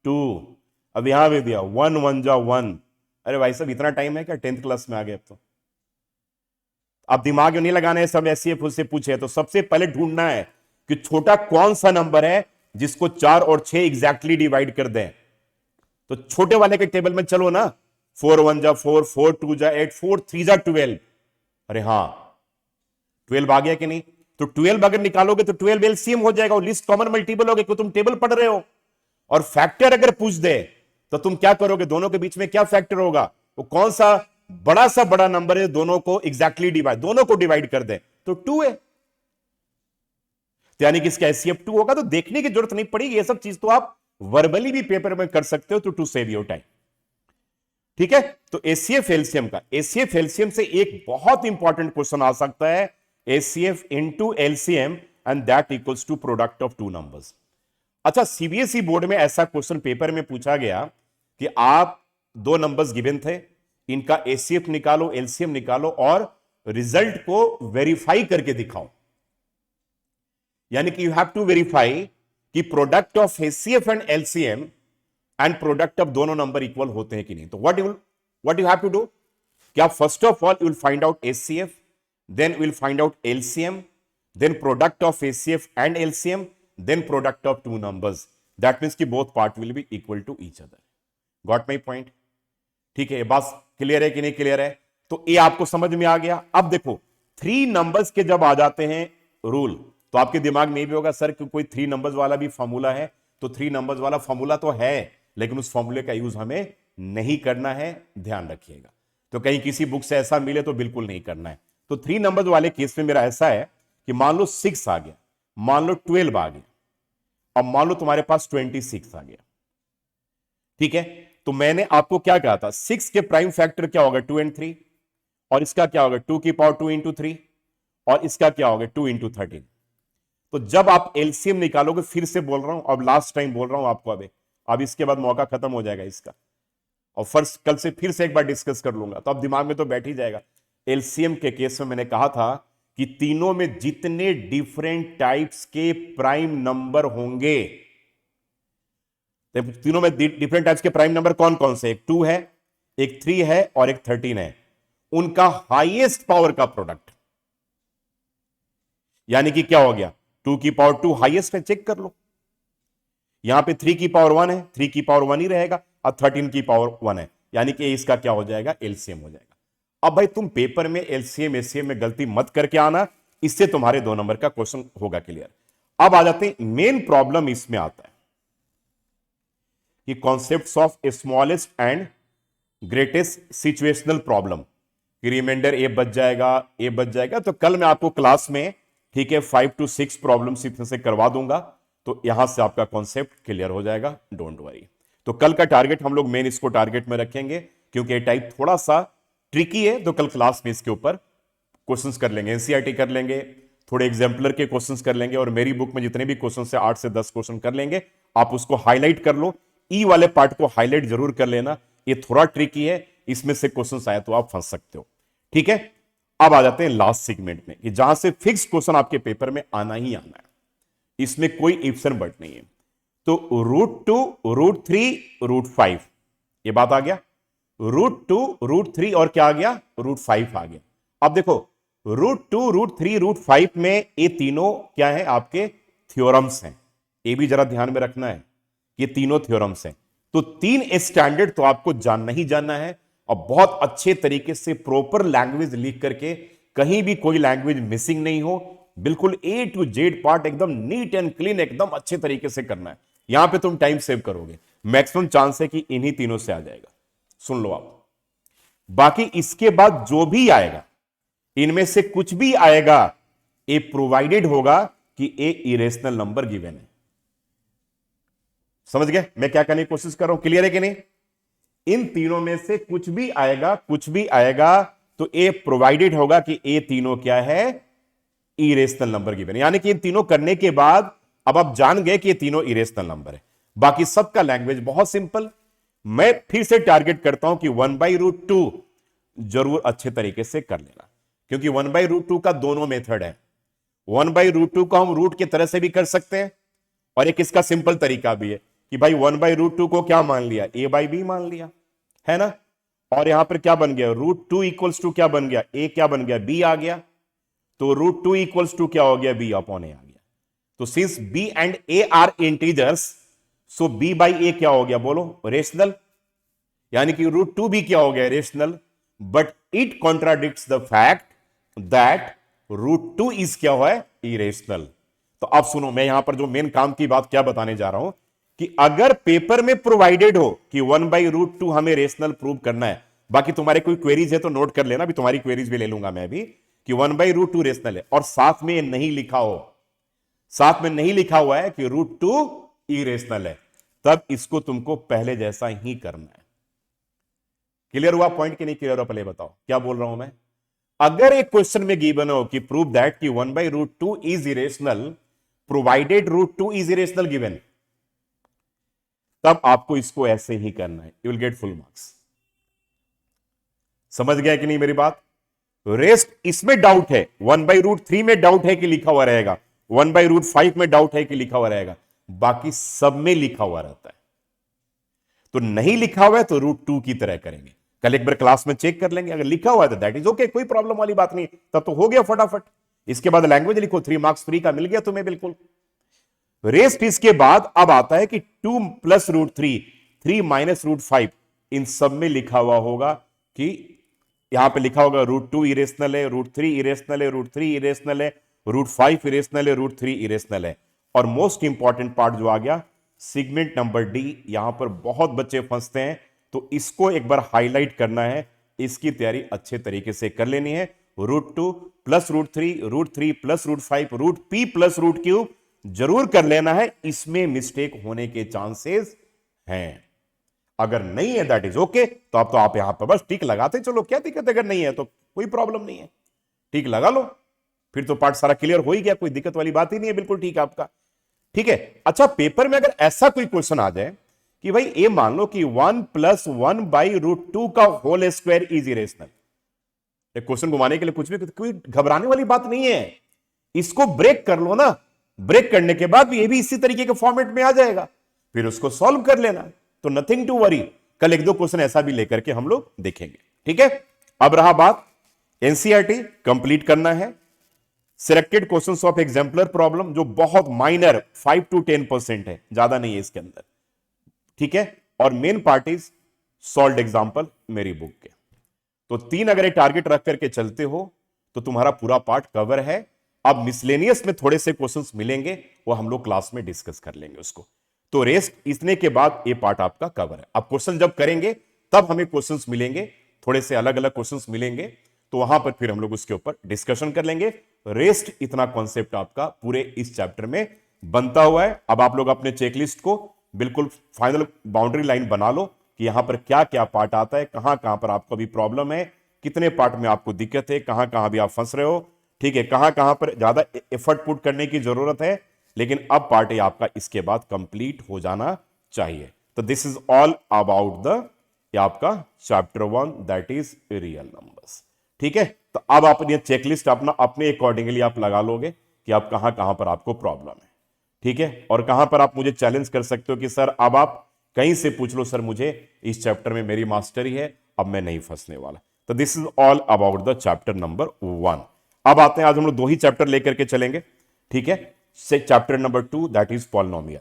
2, अब यहां भी दिया 1 1 जा 1, अरे भाई साहब इतना टाइम है क्या, 10th क्लास में आ गए अब तो। अब दिमाग नहीं लगाना है, सब ऐसे से पूछे तो सबसे पहले ढूंढना है कि छोटा कौन सा नंबर है जिसको 4 और 6 एग्जैक्टली डिवाइड कर दें। तो छोटे वाले के टेबल में चलो ना, 4 1 जा 4, 4 2 जा 8, 4 3 जा 12। अरे हाँ 12 आ गया कि नहीं? तो 12 अगर निकालोगे तो 12 एलसीएम हो जाएगा, लिस्ट कॉमन मल्टीपल हो गया क्योंकि तुम टेबल पढ़ रहे हो। और फैक्टर अगर पूछ दे तो तुम क्या करोगे, दोनों के बीच में क्या फैक्टर होगा, वो कौन सा बड़ा नंबर है दोनों को एग्जैक्टली डिवाइड, दोनों को डिवाइड कर दे तो 2 है। तो यानी कि इसका एचसीएफ 2 होगा। तो देखने की जरूरत नहीं पड़ेगी, ये सब चीज तो आप वर्बली भी पेपर में कर सकते हो, टू सेव योर टाइम। ठीक है, तो एचसीएफ एलसीएम का, एचसीएफ एलसीएम से एक बहुत इंपॉर्टेंट क्वेश्चन आ सकता है, HCF into LCM and that equals to product of 2 numbers. अच्छा, सीबीएसई बोर्ड में ऐसा क्वेश्चन पेपर में पूछा गया कि आप 2 नंबर्स गिवन थे, इनका एचसीएफ निकालो, एलसीएम निकालो और रिजल्ट को वेरीफाई करके दिखाओ। यानी कि यू हैव टू वेरीफाई कि product of HCF and LCM and product of दोनों नंबर इक्वल होते हैं कि नहीं। तो what you have to do, क्या first of all you will find out HCF, then will find out LCM, then product of HCF and LCM, then product of 2 numbers. That means कि both part will be equal to each other. Got my point? ठीक है, ये बात clear है कि नहीं clear है? तो ये आपको समझ में आ गया। अब देखो 3 नंबर्स के जब आ जाते हैं रूल, तो आपके दिमाग में भी होगा सर कि कोई 3 नंबर्स वाला भी फॉर्मूला है। तो 3 नंबर्स वाला फॉर्मूला तो है, लेकिन उस फॉर्मूले का यूज हमें नहीं करना है, ध्यान रखिएगा। तो कहीं किसी बुक से ऐसा मिले तो बिल्कुल नहीं करना है। तो 3 नंबर्स वाले केस में मेरा ऐसा है कि मान लो 6 आ गया, मान लो 12 आ गया, अब मान लो तुम्हारे पास 26 आ गया। ठीक है, तो मैंने आपको क्या कहा था, 6 के प्राइम फैक्टर क्या होगा, 2 और 3, और इसका क्या होगा 2 की पावर 2 इंटू 3, और इसका क्या होगा 2 इंटू 13। तो जब आप एलसीएम निकालोगे, फिर से बोल रहा हूं, अब लास्ट टाइम बोल रहा हूं आपको, अब इसके बाद मौका खत्म हो जाएगा इसका, और फर्स्ट कल से फिर से एक बार डिस्कस कर लूंगा, तो अब दिमाग में तो बैठ ही जाएगा। एलसीएम के केस में मैंने कहा था कि तीनों में जितने डिफरेंट टाइप्स के प्राइम नंबर होंगे, तीनों में डिफरेंट टाइप्स के प्राइम नंबर कौन कौन से, एक 2 है, एक 3 है और एक 13 है, उनका हाईएस्ट पावर का प्रोडक्ट। यानी कि क्या हो गया, 2 की पावर 2 हाईएस्ट है, चेक कर लो। यहां पे 3 की पावर 1 है, 3 की पावर 1 ही रहेगा, और 13 की पावर 1 है, यानी कि इसका क्या हो जाएगा, एलसीएम हो जाएगा। अब भाई तुम पेपर में एलसीएम एचसीएम में गलती मत करके आना, इससे तुम्हारे 2 नंबर का क्वेश्चन होगा क्लियर। अब आ जाते हैं मेन प्रॉब्लम, इसमें आता है कि concepts of smallest and greatest situational problem, कि रिमाइंडर ए बच जाएगा, ए बच जाएगा। तो कल मैं आपको क्लास में, ठीक है, 5 to 6 प्रॉब्लम्स इतने से करवा दूंगा, तो यहां से आपका कॉन्सेप्ट क्लियर हो जाएगा, डोंट वरी। तो कल का टारगेट हम लोग मेन इसको टारगेट में रखेंगे, क्योंकि ये टाइप थोड़ा सा ट्रिकी है, तो कल क्लास में इसके ऊपर क्वेश्चंस कर लेंगे, एनसीईआरटी कर लेंगे, थोड़े एग्जाम्पलर के क्वेश्चंस कर लेंगे, और मेरी बुक में जितने भी क्वेश्चन है 8 से 10 क्वेश्चन कर लेंगे। आप उसको हाईलाइट कर लो, ई वाले पार्ट को हाईलाइट जरूर कर लेना, ये थोड़ा ट्रिकी है, इसमें से क्वेश्चंस आए तो आप फंस सकते हो। ठीक है, अब आ जाते हैं लास्ट सेगमेंट में, कि जहां से फिक्स क्वेश्चन आपके पेपर में आना ही आना है, इसमें कोई इफ्स एंड बट नहीं है। तो √2, √3, √5, ये बात आ गया, √2, √3 और क्या आ गया, √5 आ गया। अब देखो √2, √3, √5 में ये तीनों क्या है, आपके थ्योरम्स हैं, ये भी जरा ध्यान में रखना है, ये तीनों थ्योरम्स हैं। तो 3 स्टैंडर्ड तो आपको जानना ही जानना है, और बहुत अच्छे तरीके से प्रॉपर लैंग्वेज लिख करके, कहीं भी कोई लैंग्वेज मिसिंग नहीं हो, बिल्कुल A to Z पार्ट एकदम नीट एंड क्लीन, एकदम अच्छे तरीके से करना है। यहां पे तुम टाइम सेव करोगे, मैक्सिमम चांस है कि इन्हीं तीनों से आ जाएगा। सुन लो आप, बाकी इसके बाद जो भी आएगा, इनमें से कुछ भी आएगा, ए प्रोवाइडेड होगा कि ए इरेशनल नंबर गिवन है। समझ गए मैं क्या करने की कोशिश कर रहा हूं, क्लियर है कि नहीं? इन तीनों में से कुछ भी आएगा, कुछ भी आएगा, तो ए प्रोवाइडेड होगा कि ए तीनों क्या है, इरेशनल नंबर गिवन। यानी कि इन तीनों करने के बाद अब आप जान गए कि ये तीनों इरेशनल नंबर है। बाकी सबका लैंग्वेज बहुत सिंपल। मैं फिर से टारगेट करता हूं कि 1/√2 जरूर अच्छे तरीके से कर लेना, क्योंकि 1/√2 का दोनों मेथड है। 1/√2 को हम रूट की तरह से भी कर सकते हैं, और एक इसका सिंपल तरीका भी है कि भाई 1/√2 को क्या मान लिया, a/b मान लिया, है ना। और यहां पर क्या बन गया, √2 इक्वल्स टू क्या बन गया, ए क्या बन गया, बी आ गया। तो √2 इक्वल्स टू क्या हो गया, बी अपॉन ए आ गया। तो since B and A are integers, so B by A क्या हो गया, बोलो रेशनल। यानी कि √2 भी क्या हो गया, rational. But it contradicts the fact that √2 is क्या हुआ है, इरेशनल। तो अब सुनो, मैं यहां पर जो मेन काम की बात क्या बताने जा रहा हूं, कि अगर पेपर में प्रोवाइडेड हो कि 1/√2 हमें रेशनल प्रूव करना है, बाकी तुम्हारे कोई क्वेरीज है तो नोट कर लेना, भी तुम्हारी क्वेरीज भी ले लूंगा मैं भी, कि 1/√2 रेशनल है, और साथ में ये नहीं लिखा हो, साथ में नहीं लिखा हुआ है कि √2 इरेशनल है, तब इसको तुमको पहले जैसा ही करना है। क्लियर हुआ पॉइंट कि नहीं क्लियर हुआ, पहले बताओ क्या बोल रहा हूं मैं। अगर एक क्वेश्चन में गिवन हो कि प्रूव दैट कि 1/√2 is irrational, provided √2 is irrational given, तब आपको इसको ऐसे ही करना है, you will get full marks. समझ गया कि नहीं मेरी बात। रेस्ट इसमें डाउट है, 1/√3 में डाउट है कि लिखा हुआ रहेगा, 1/√5 में डाउट है कि लिखा हुआ रहेगा, बाकी सब में लिखा हुआ रहता है। तो नहीं लिखा हुआ है तो √2 की तरह करेंगे, कल एक बार क्लास में चेक कर लेंगे, अगर लिखा हुआ है तो दैट इज ओके, कोई प्रॉब्लम वाली बात नहीं, तब तो हो गया फटाफट। इसके बाद लैंग्वेज लिखो, 3 मार्क्स फ्री का मिल गया तुम्हें बिल्कुल। रेस्ट इसके बाद अब आता है कि 2 + √3, 3 - √5, इन सब में लिखा हुआ होगा कि यहां पे लिखा होगा √2 इरेशनल है, √3 इरेशनल है, √3 इरेशनल है, √5 इरेशनल है, √3 इरेशनल है। और मोस्ट इंपॉर्टेंट पार्ट जो आ गया, सेगमेंट नंबर डी, यहां पर बहुत बच्चे फंसते हैं, तो इसको एक बार हाईलाइट करना है, इसकी तैयारी अच्छे तरीके से कर लेनी है। √2 + √3, √3 + √5, √p + √q जरूर कर लेना है, इसमें मिस्टेक होने के चांसेस हैं। अगर नहीं है दैट इज ओके, तो आप यहां पर बस टिक लगाते चलो, क्या दिक्कत है, अगर नहीं है तो कोई प्रॉब्लम नहीं है, टिक लगा लो, फिर तो पार्ट सारा क्लियर हो ही गया, कोई दिक्कत वाली बात ही नहीं है, बिल्कुल ठीक है आपका। ठीक है, अच्छा पेपर में अगर ऐसा कोई क्वेश्चन आ जाए कि भाई ये मान लो कि 1 + 1/√2 का whole square is irrational, question घुमाने के लिए कुछ भी, कोई घबराने वाली बात नहीं है, इसको ब्रेक कर लो ना, ब्रेक करने के बाद ये भी इसी तरीके के फॉर्मेट में आ जाएगा, फिर उसको सॉल्व कर लेना, तो नथिंग टू वरी। कल 1-2 क्वेश्चन ऐसा भी लेकर के हम लोग देखेंगे। ठीक है, अब रहा बात, एनसीईआरटी कंप्लीट करना है, selected questions of exemplar problem, जो बहुत माइनर 5 to 10% है, ज्यादा नहीं है इसके अंदर। ठीक है, और main part is solve example मेरी बुक के। तो 3 अगर ये टारगेट रख करके चलते हो तो तुम्हारा पूरा पार्ट कवर है। अब मिसलेनियस में थोड़े से क्वेश्चंस मिलेंगे, वो हम लोग क्लास में डिस्कस कर लेंगे उसको। तो रेस्ट इतने के बाद ये पार्ट आपका कवर है। अब क्वेश्चन जब करेंगे तब हमें क्वेश्चंस मिलेंगे, थोड़े से अलग अलग क्वेश्चंस मिलेंगे, तो वहां पर फिर हम लोग उसके ऊपर डिस्कशन कर लेंगे। रेस्ट इतना कॉन्सेप्ट आपका पूरे इस चैप्टर में बनता हुआ है। अब आप लोग अपने चेकलिस्ट को बिल्कुल फाइनल बाउंड्री लाइन बना लो कि यहां पर क्या क्या पार्ट आता है, कहां कहां पर आपको भी प्रॉब्लम है, कितने पार्ट में आपको दिक्कत है, कहां कहां भी आप फंस रहे हो। ठीक है, कहां कहां पर ज्यादा एफर्ट पुट करने की जरूरत है, लेकिन अब पार्ट आपका इसके बाद कंप्लीट हो जाना चाहिए। तो this is all about the आपका chapter 1, that is real numbers. ठीक है, तो अब आप ये चेकलिस्ट अपना अपने अकॉर्डिंगली आप लगा लोगे कि आप कहां कहां पर आपको प्रॉब्लम है। ठीक है, और कहां पर आप मुझे चैलेंज कर सकते हो कि सर अब आप कहीं से पूछ लो, सर मुझे इस चैप्टर में मेरी मास्टरी है, अब मैं नहीं फंसने वाला। तो this is all about the chapter number 1। अब आते हैं, आज हम लोग 2 ही चैप्टर लेकर के चलेंगे। ठीक है, से chapter number 2, that is polynomial.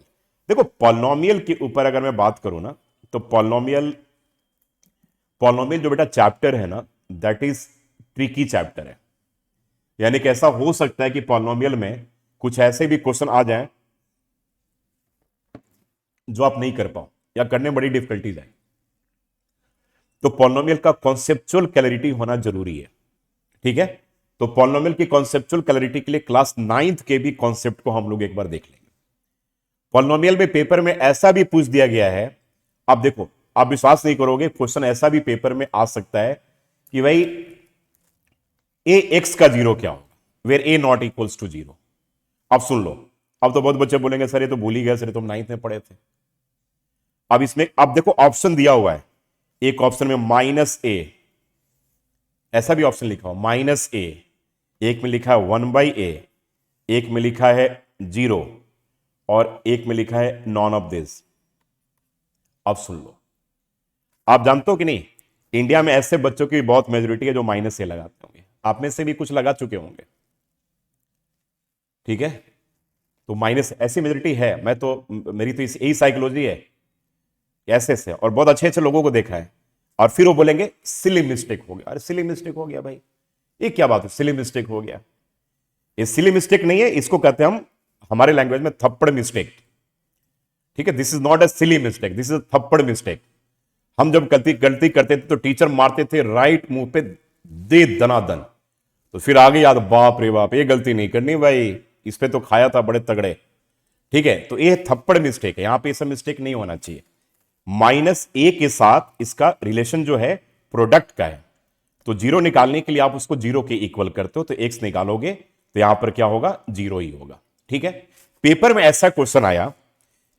देखो पॉलिनोमियल के ऊपर अगर मैं बात करूं ना, तो पॉलिनोमियल जो बेटा चैप्टर है ना, दैट इज ट्रिकी चैप्टर है। यानी कि ऐसा हो सकता है कि पॉलिनोमियल में कुछ ऐसे भी क्वेश्चन आ जाएं जो आप नहीं कर पाओ या करने में बड़ी डिफिकल्टीज है। तो पॉलिनोमियल का कॉन्सेप्चुअल क्लैरिटी होना जरूरी है। ठीक है, तो पॉलिनोमियल की कॉन्सेप्चुअल क्लैरिटी के लिए क्लास 9th के भी कॉन्सेप्ट को हम लोग एक बार देख लेंगे। पॉलिनोमियल में पेपर में ऐसा भी पूछ दिया गया है, अब देखो आप विश्वास नहीं करोगे, क्वेश्चन ऐसा भी पेपर में आ सकता है कि भाई ए एक्स का 0 क्या होगा, where a not equals to 0। अब सुन लो, अब तो बहुत बच्चे बोलेंगे सर ये तो भूल ही गए, सर तुम 9th में पढ़े थे। अब इसमें अब देखो ऑप्शन दिया हुआ है, एक ऑप्शन में -a, ऐसा भी ऑप्शन लिखा हुआ -a, एक में लिखा है 1/a, एक में लिखा है 0, और एक में लिखा है नॉन ऑफ दिस। अब सुन लो, आप जानते हो कि नहीं इंडिया में ऐसे बच्चों की बहुत मेजोरिटी है जो माइनस से लगाते होंगे, आप में से भी कुछ लगा चुके होंगे, ठीक है। तो माइनस ऐसी मेजोरिटी है, मैं तो मेरी तो यही साइकोलॉजी है, ऐसे से, और बहुत अच्छे अच्छे लोगों को देखा है। और फिर वो बोलेंगे सिली मिस्टेक हो गया। अरे सिली मिस्टेक हो गया भाई, ये क्या बात है, सिली मिस्टेक हो गया? ये सिली मिस्टेक नहीं है, इसको कहते हैं हम हमारे लैंग्वेज में थप्पड़ मिस्टेक, ठीक है। This is not a silly mistake, this is थप्पड़ मिस्टेक। हम जब गलती गलती करते थे तो टीचर मारते थे राइट मुंह पे, दे दनादन। तो फिर आगे याद, बाप रे बाप, ये गलती नहीं करनी भाई, इस पे तो खाया था बड़े तगड़े, ठीक है। तो ये थप्पड़ मिस्टेक है, यहां पे सब मिस्टेक नहीं होना चाहिए। -a के साथ इसका रिलेशन जो है प्रोडक्ट का है, तो जीरो निकालने के लिए आप उसको जीरो के इक्वल करते हो, तो x निकालोगे तो यहां पर क्या होगा, जीरो ही होगा, ठीक है। पेपर में ऐसा क्वेश्चन आया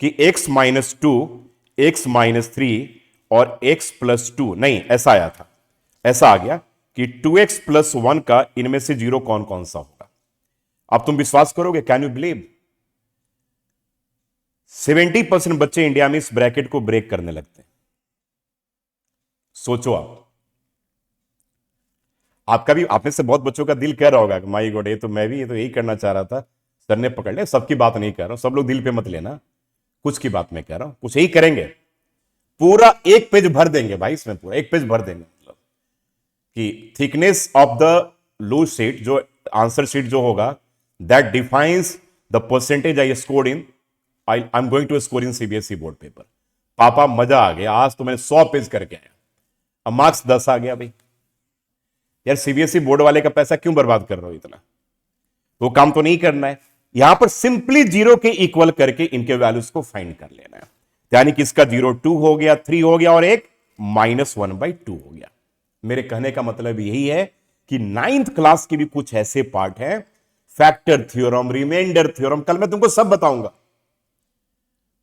कि x-2, x-3 और x+2, नहीं ऐसा आया था, ऐसा आ गया कि 2x+1 का इनमें से जीरो कौन कौन सा होगा। अब तुम विश्वास करोगे, कैन यू बिलीव, 70% बच्चे इंडिया में इस ब्रैकेट को ब्रेक करने लगते हैं। सोचो आपका भी, आप में से बहुत बच्चों का दिल कह रहा होगा कि माई गॉड, ये तो मैं भी, ये तो यही करना चाह रहा था, सर ने पकड़ लिया। सबकी बात नहीं कर रहा हूं, सब लोग दिल पे मत लेना, कुछ की बात मैं कह रहा हूं, कुछ यही करेंगे, पूरा एक पेज भर देंगे भाई, इसमें पूरा एक पेज भर देंगे, मतलब कि thickness of the loose sheet, जो आंसर शीट जो होगा, that defines the percentage I scored in, I am going to score in CBSE board paper. पापा मजा आ गया, आज तो मैंने 100 पेज करके आया, अब मार्क्स 10 आ गया भाई। यार सीबीएसई बोर्ड वाले का पैसा क्यों बर्बाद कर रहे हो इतना, वो काम तो नहीं करना है। यहां पर सिंपली जीरो के इक्वल करके इनके वैल्यूज को फाइंड कर लेना है, यानी कि इसका 0 2 हो गया, 3 हो गया, और एक -1/2 हो गया। मेरे कहने का मतलब यही है कि 9th क्लास की भी कुछ ऐसे पार्ट है, फैक्टर थ्योरम, रिमाइंडर थ्योरम, कल मैं तुमको सब बताऊंगा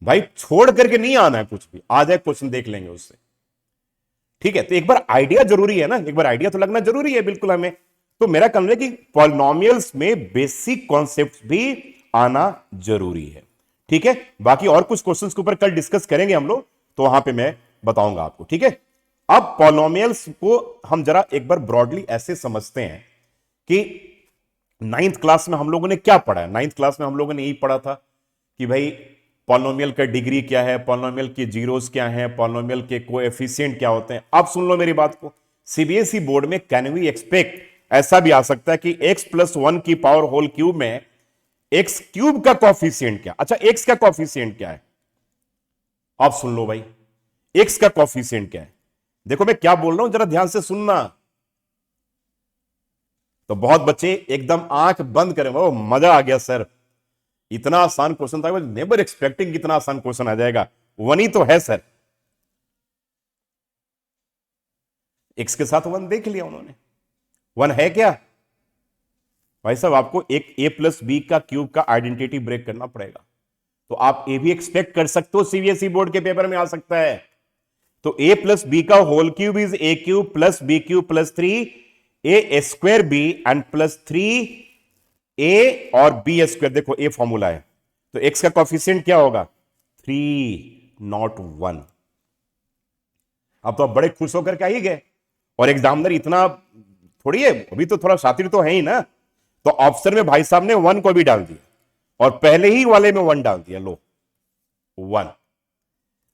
भाई, छोड़ करके नहीं आना है कुछ भी, आ जाए क्वेश्चन देख लेंगे उससे, ठीक है। तो एक बार आइडिया जरूरी है ना, एक बार आइडिया तो लगना जरूरी है बिल्कुल हमें। तो मेरा कहना है कि पॉलिनॉमियल्स में बेसिक कॉन्सेप्ट भी आना जरूरी है, ठीक है। बाकी और कुछ क्वेश्चंस के ऊपर कल डिस्कस करेंगे हम लोग, तो वहां पे मैं बताऊंगा आपको, ठीक है। अब पॉलिनॉमियल्स को हम जरा एक बार ब्रॉडली ऐसे समझते हैं कि 9th क्लास में हम लोगों ने क्या पढ़ा है। 9th क्लास में हम लोगों ने यही पढ़ा था कि भाई पॉलिनॉमियल का डिग्री क्या है, पॉलिनॉमियल के जीरोस क्या हैं, पॉलिनॉमियल के कोएफिशिएंट क्या होते हैं। अब सुन लो मेरी बात को, सीबीएसई बोर्ड में कैन वी एक्सपेक्ट, ऐसा भी आ सकता है कि x+1 की पावर होल क्यूब में x³ का कोएफिशिएंट क्या। अच्छा, x का कोएफिशिएंट क्या है, आप सुन लो भाई, x का कोएफिशिएंट क्या है। देखो मैं क्या बोल रहा हूं, जरा ध्यान से सुनना। तो बहुत बच्चे एकदम आंख बंद करें, वो मजा आ गया सर, इतना आसान क्वेश्चन था, नेवर एक्सपेक्टिंग इतना आसान क्वेश्चन आ जाएगा, वन ही तो है सर। एक्स के साथ वन देख लिया उन्होंने, वन है क्या भाई साहब। आपको एक a+b का क्यूब का आइडेंटिटी ब्रेक करना पड़ेगा, तो आप ए भी एक्सपेक्ट कर सकते हो, सीबीएसई बोर्ड के पेपर में आ सकता है। तो a+b का whole cube is a³ + b³ + 3 a² and +3 a और b²। देखो a फॉर्मूला है, तो x का कोएफिशिएंट क्या होगा, 3 नॉट 1। अब तो आप बड़े खुश होकर के आ ही गए, और एग्जामिनर इतना थोड़ी है, अभी तो थोड़ा शातिर तो है ही ना, तो ऑप्शन में भाई साहब ने 1 को भी डाल दिया, और पहले ही वाले में 1 डाल दिया, लो 1,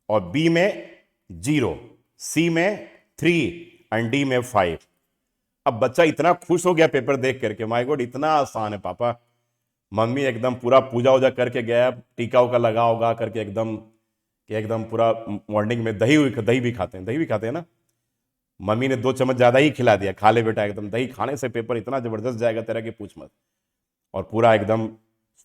और बी में 0, सी में 3 एंड डी में 5। अब बच्चा इतना खुश हो गया पेपर देख करके, माय गॉड इतना आसान है पापा। मम्मी एकदम पूरा पूजा वूजा करके गया, टीका उका लगा होगा करके एकदम, कि एकदम पूरा मॉर्निंग में दही भी खाते हैं, दही भी खाते हैं ना, मम्मी ने 2 चम्मच ज्यादा ही खिला दिया, खा ले बेटा, एकदम दही खाने से पेपर इतना जबरदस्त जाएगा तेरा कि पूछ मत। और पूरा एकदम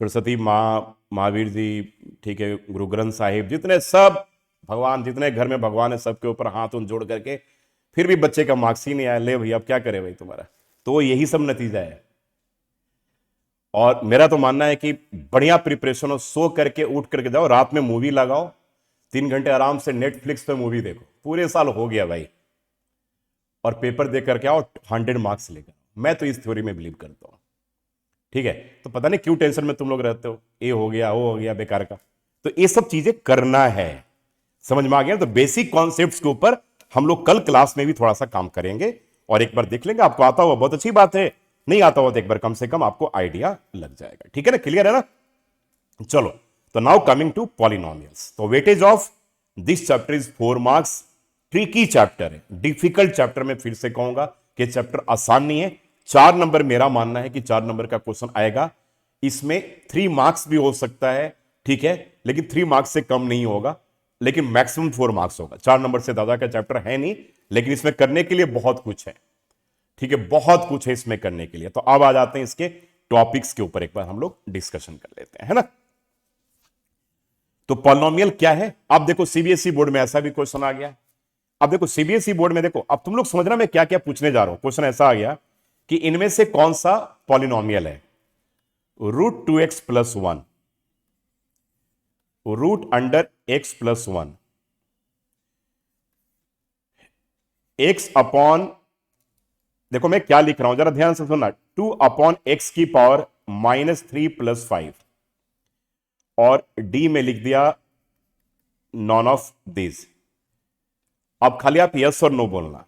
सरस्वती माँ, महावीर जी, ठीक है, गुरु ग्रंथ साहिब, जितने सब भगवान, जितने घर में भगवान है, सबके ऊपर हाथ उन जोड़ करके, फिर भी बच्चे का मार्क्स ही नहीं आया। ले भैया अब क्या करे भाई तुम्हारा, तो यही सब नतीजा है। और मेरा तो मानना है कि बढ़िया प्रिपरेशन हो, सो करके उठ करके जाओ, रात में मूवी लगाओ, 3 घंटे आराम से नेटफ्लिक्स पे मूवी देखो, पूरे साल हो गया भाई, और पेपर दे करके आओ 100 मार्क्स लेकर। मैं तो इस थ्योरी में बिलीव करता हूं, ठीक है। तो पता नहीं क्यों टेंशन में तुम लोग रहते हो, ये हो गया वो हो गया बेकार का, तो ये सब चीजें करना है, समझ में आ गया। तो बेसिक कॉन्सेप्ट्स के ऊपर हम लोग कल क्लास में भी थोड़ा सा काम करेंगे और एक बार देख लेंगे। आपको आता हुआ बहुत अच्छी बात है, नहीं आता हुआ तो एक बार कम से कम आपको आइडिया लग जाएगा। ठीक है ना, क्लियर है ना। चलो, तो नाउ कमिंग टू पॉलिनोमियल्स। तो weightage of this chapter is 4 marks. Tricky chapter है, डिफिकल्ट चैप्टर में फिर से कहूंगा कि चैप्टर आसान नहीं है। 4 नंबर, मेरा मानना है कि 4 नंबर का क्वेश्चन आएगा। इसमें 3 मार्क्स भी हो सकता है, ठीक है, लेकिन 3 मार्क्स से कम नहीं होगा, लेकिन मैक्सिमम 4 मार्क्स होगा। 4 नंबर से ज्यादा का चैप्टर है नहीं, लेकिन इसमें करने के लिए बहुत कुछ है। ठीक है, बहुत कुछ है इसमें करने के लिए। तो अब आ जाते हैं इसके टॉपिक्स के ऊपर, एक बार हम लोग डिस्कशन कर लेते हैं, है ना। तो पॉलिनोमियल क्या है। अब देखो सीबीएसई बोर्ड में ऐसा भी क्वेश्चन आ गया। अब देखो सीबीएसई बोर्ड में, देखो अब तुम लोग समझना मैं क्या क्या पूछने जा रहा हूं। क्वेश्चन ऐसा आ गया कि इनमें से कौन सा पॉलिनोमियल है। √2x+1, √x+1, x अपॉन, देखो मैं क्या लिख रहा हूं जरा ध्यान से सुनना, 2/x⁻³ -3 + 5, और डी में लिख दिया नॉन ऑफ दिस। अब खाली आप यस और नो बोलना।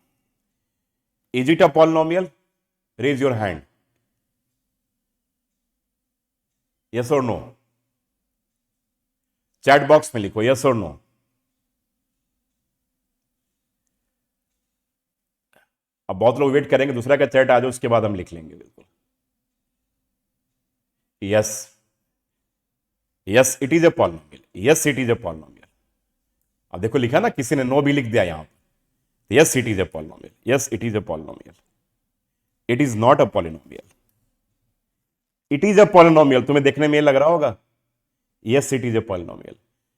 Is it a polynomial? Raise your hand, yes और नो। चैट बॉक्स में लिखो यस और नो। अब बहुत लोग वेट करेंगे दूसरा का चैट आ जाए, उसके बाद हम लिख लेंगे। बिल्कुल yes, yes it is a polynomial, yes it is a polynomial. अब देखो लिखा ना, किसी ने नो भी लिख दिया यहां पर। Yes it is a polynomial, yes it is a polynomial. It is not a polynomial, it is a polynomial. तुम्हें देखने में लग रहा होगा yes it is a polynomial,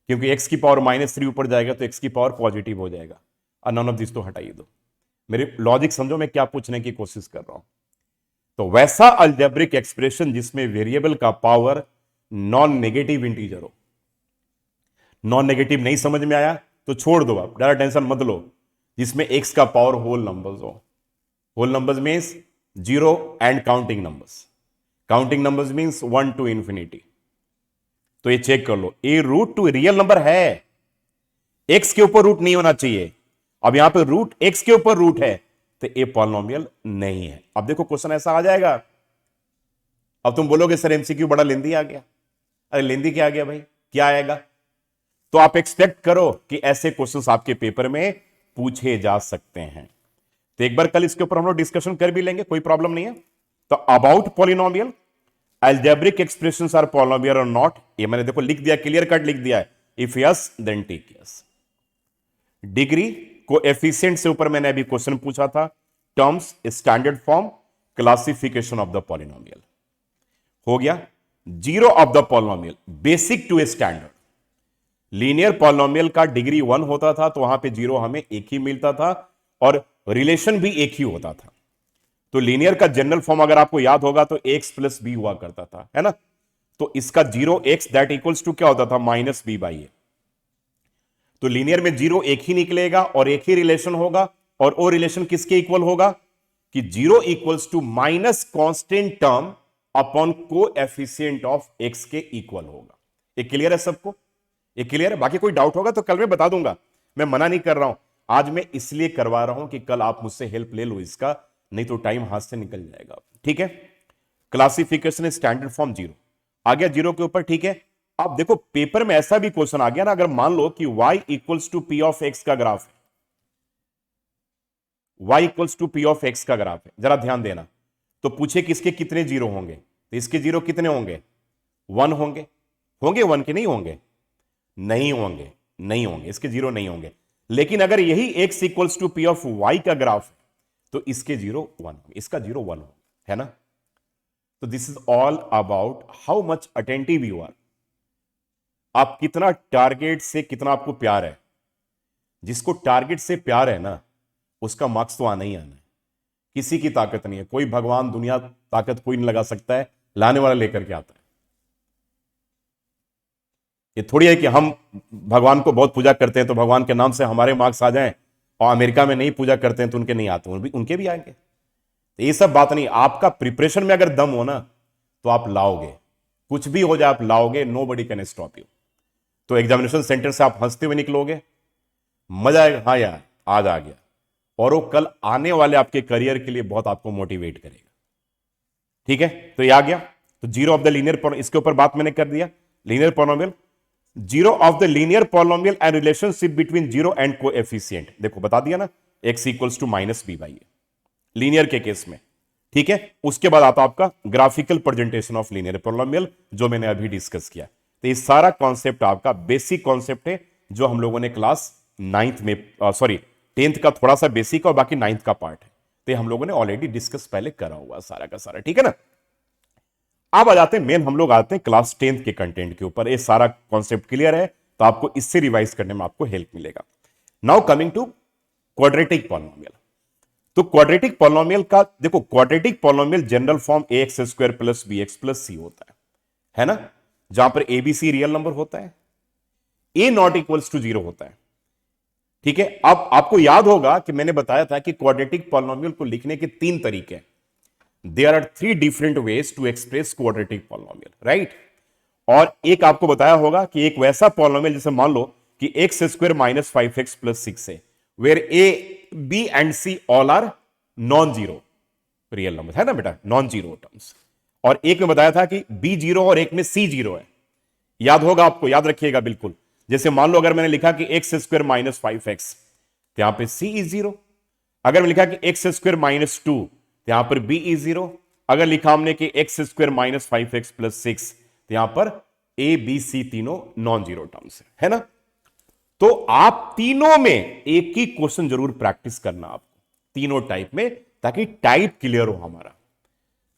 क्योंकि x की पावर -3 ऊपर जाएगा तो x की पावर पॉजिटिव हो जाएगा। और नॉन ऑफ दिस तो हटाइए दो। मेरे लॉजिक समझो मैं क्या पूछने की कोशिश कर रहा हूं। तो वैसा अलजेब्रिक एक्सप्रेशन जिसमें वेरिएबल का पावर नॉन नेगेटिव इंटीजर हो। नॉन नेगेटिव नहीं समझ में आया तो छोड़ दो, आप ज्यादा टेंशन मत लो। जिसमें x का पावर होल नंबर्स हो। Whole numbers means 0 and counting numbers. Counting numbers means 1 to infinity। तो ये चेक कर लो, ए √2 रियल नंबर है, x के ऊपर रूट नहीं होना चाहिए। अब यहां पे रूट x के ऊपर रूट है तो ए पॉलिनोमियल नहीं है। अब देखो क्वेश्चन ऐसा आ जाएगा। अब तुम बोलोगे सर एमसीक्यू बड़ा लेंदी आ गया। अरे लेंदी क्या आ गया भाई, क्या आएगा। तो आप एक्सपेक्ट करो कि ऐसे क्वेश्चंस आपके पेपर में पूछे जा सकते हैं। तो एक बार कल इसके ऊपर हम लोग डिस्कशन कर भी लेंगे, कोई प्रॉब्लम नहीं है। तो about polynomial, algebraic expressions are polynomial or not, ये मैंने देखो लिख दिया, क्लियर कट लिख दिया है। If yes then take yes. Degree coefficient से ऊपर मैंने अभी क्वेश्चन पूछा था। Terms, standard form, classification of the polynomial हो गया। Zero of the polynomial, basic to a standard. Linear polynomial का डिग्री 1 होता था तो वहां पे जीरो हमें एक ही मिलता था और रिलेशन भी एक ही होता था। तो लीनियर का जनरल फॉर्म अगर आपको याद होगा तो x + b हुआ करता था, है ना। तो इसका 0x दैट इक्वल्स टू क्या होता था, -b/a। तो लीनियर में जीरो एक ही निकलेगा और एक ही रिलेशन होगा, और वो रिलेशन किसके इक्वल होगा कि 0 equals to minus constant term upon coefficient of x के इक्वल होगा। ये क्लियर है सबको, ये क्लियर है। बाकी कोई डाउट होगा तो कल मैं बता दूंगा, मैं मना नहीं कर रहा हूं। आज मैं इसलिए करवा रहा हूं कि कल आप मुझसे हेल्प ले लो इसका, नहीं तो टाइम हाथ से निकल जाएगा। ठीक है, क्लासिफिकेशन स्टैंडर्ड फॉर्म 0 आ गया, 0 के ऊपर। ठीक है, अब देखो पेपर में ऐसा भी क्वेश्चन आ गया ना, अगर मान लो कि y equals to p of x का ग्राफ है, y equals to p of x का ग्राफ है, जरा ध्यान देना। तो पूछे कि इसके कितने जीरो होंगे, तो इसके जीरो कितने होंगे, 1 होंगे। होंगे 1 के नहीं होंगे, नहीं होंगे, नहीं होंगे, इसके जीरो नहीं होंगे। लेकिन अगर यही x equals to p of y का ग्राफ है तो इसके 0 1, इसका 0 1 हो, है ना। तो this is all about how much attentive you are. आप कितना टारगेट से, कितना आपको प्यार है। जिसको टारगेट से प्यार है ना, उसका मार्क्स तो आना ही आना है। किसी की ताकत नहीं है, कोई भगवान दुनिया ताकत कोई नहीं लगा सकता है, लाने वाला लेकर के आता है। ये थोड़ी है कि हम भगवान को बहुत पूजा करते हैं तो भगवान के नाम से हमारे मार्क्स आ जाएं, और अमेरिका में नहीं पूजा करते हैं तो उनके नहीं आते, उनके भी आएंगे। तो ये सब बात नहीं, आपका प्रिपरेशन में अगर दम हो ना तो आप लाओगे, कुछ भी हो जाए आप लाओगे, nobody can stop you. तो एग्जामिनेशन सेंटर से आप हंसते हुए निकलोगे, मजा आएगा। हाँ यार, आज आ गया, और वो कल आने वाले आपके करियर के लिए बहुत आपको मोटिवेट करेगा। ठीक है, तो ये आ गया। तो जीरो ऑफ द लीनियर, इसके ऊपर बात मैंने कर दिया। Linear polynomial, zero of the linear polynomial and relationship between zero and coefficient, देखो बता दिया ना, x equals to minus B by a, linear के केस में। ठीक है, उसके बाद आता आपका graphical presentation of linear polynomial, जो मैंने अभी डिस्कस किया। तो ये सारा कॉन्सेप्ट आपका बेसिक कॉन्सेप्ट है, जो हम लोगों ने क्लास 9th में, सॉरी 10th का थोड़ा सा बेसिक और बाकी 9th का पार्ट है, तो हम लोगों ने ऑलरेडी डिस्कस पहले करा हुआ सारा का सारा। ठीक है ना, अब आ जाते हैं मेन, हम लोग आते हैं क्लास 10th के कंटेंट के ऊपर। ये सारा कॉन्सेप्ट क्लियर है तो आपको इससे रिवाइज करने में आपको हेल्प मिलेगा। Now coming to quadratic polynomial. तो क्वाड्रेटिक पॉलिनोमियल का देखो, quadratic polynomial general form A x square plus B x plus C होता है ना, जहां पर A B C real number होता है, ए नॉट इक्वल्स टू 0 होता है। ठीक है, अब आपको याद होगा कि मैंने बताया था कि क्वाड्रेटिक पॉलिनोमियल को लिखने के 3 तरीके हैं। There are 3 different ways to express quadratic polynomial, right. और एक आपको बताया होगा कि एक वैसा पॉलिनोमियल जैसे मान लो कि x square minus 5x plus 6 है, where a b and c all are non zero real number, है ना बेटा, नॉन जीरो टर्म्स। और एक में बताया था कि बी जीरो और एक में सी जीरो है, याद होगा आपको, याद रखिएगा बिल्कुल। जैसे मान लो अगर मैंने लिखा कि एक्स स्क्वायर माइनस 5x, तो यहां पर सी इज जीरो। अगर मैंने लिखा कि एक्स स्क्वायर माइनस 2, तो यहां पर बी इज जीरो। अगर लिखा हमने कि x square minus 5x plus 6, तो यहां पर ए बी सी तीनों नॉन जीरो टर्म्स है ना। तो आप तीनों में एक ही क्वेश्चन जरूर प्रैक्टिस करना आपको, तीनों टाइप में, ताकि टाइप क्लियर हो हमारा।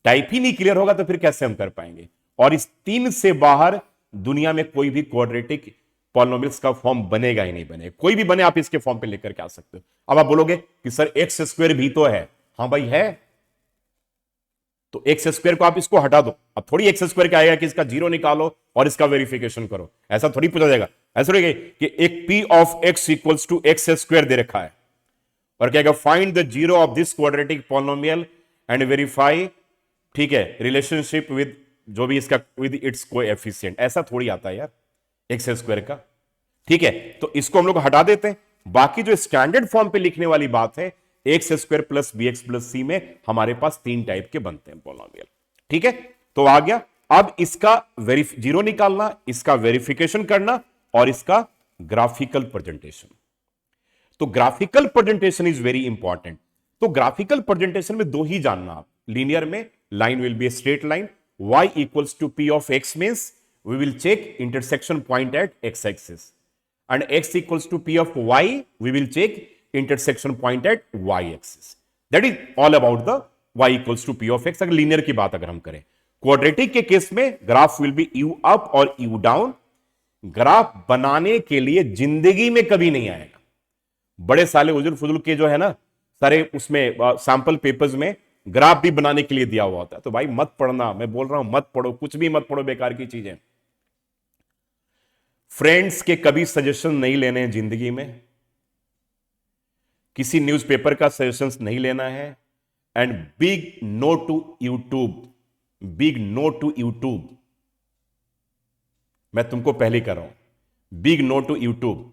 टाइप ही नहीं क्लियर होगा तो फिर कैसे हम कर पाएंगे। और इस 3 से बाहर दुनिया में कोई भी क्वाड्रेटिक पॉलिनोमियल्स का फॉर्म बनेगा ही नहीं, बनेगा। कोई भी बने आप इसके फॉर्म पे लेकर के आ सकते हो। अब आप बोलोगे कि सर एक्स स्क्वायर भी तो है, हां भाई है, तो एक्स स्क्वायर को आप इसको हटा दो। अब थोड़ी एक्स स्क्वायर क्या आएगा कि इसका जीरो निकालो और इसका वेरिफिकेशन करो, ऐसा थोड़ी पूछा जाएगा। ऐसा नहीं कि एक P of x equals to x square दे रखा है और कहेगा find the zero of this quadratic polynomial and verify, ठीक है, रिलेशनशिप विद जो भी इसका विद इट्स कोएफिशिएंट, ऐसा थोड़ी आता है यार एक्स स्क्वायर का। ठीक है, तो इसको हम लोग हटा देते हैं। बाकी जो स्टैंडर्ड फॉर्म पे लिखने वाली बात है, x square plus B x plus C में हमारे पास 3 टाइप के बनते हैं पॉलिनोमियल। ठीक है, तो आ गया। अब इसका जीरो निकालना, इसका वेरिफिकेशन करना और इसका ग्राफिकल प्रेजेंटेशन। तो graphical presentation is very important. तो ग्राफिकल प्रेजेंटेशन में 2 ही जानना आप। लीनियर में line will be a straight line, y equals to p of x means we will check intersection point at x axis and x equals to p of y, we will check intersection point at y axis. That is all about the y equals to p of x। अगर linear की बात अगर हम करें, quadratic के case में graph will be u up और u down. Graph बनाने के लिए जिंदगी में कभी नहीं आएगा। बड़े साले उजुल फुजुल के जो है ना सारे उसमें सैंपल पेपर्स में ग्राफ भी बनाने के लिए दिया हुआ होता है। तो भाई मत पढ़ना, मैं बोल रहा हूं मत पढ़ो, कुछ भी मत पढ़ो, बेकार की चीजें। फ्रेंड्स के कभी सजेशन नहीं लेने हैं जिंदगी में, किसी न्यूज़पेपर का सजेशंस नहीं लेना है। And big no to YouTube, big no to YouTube. मैं तुमको पहले कर रहा हूं, बिग नो टू यूट्यूब।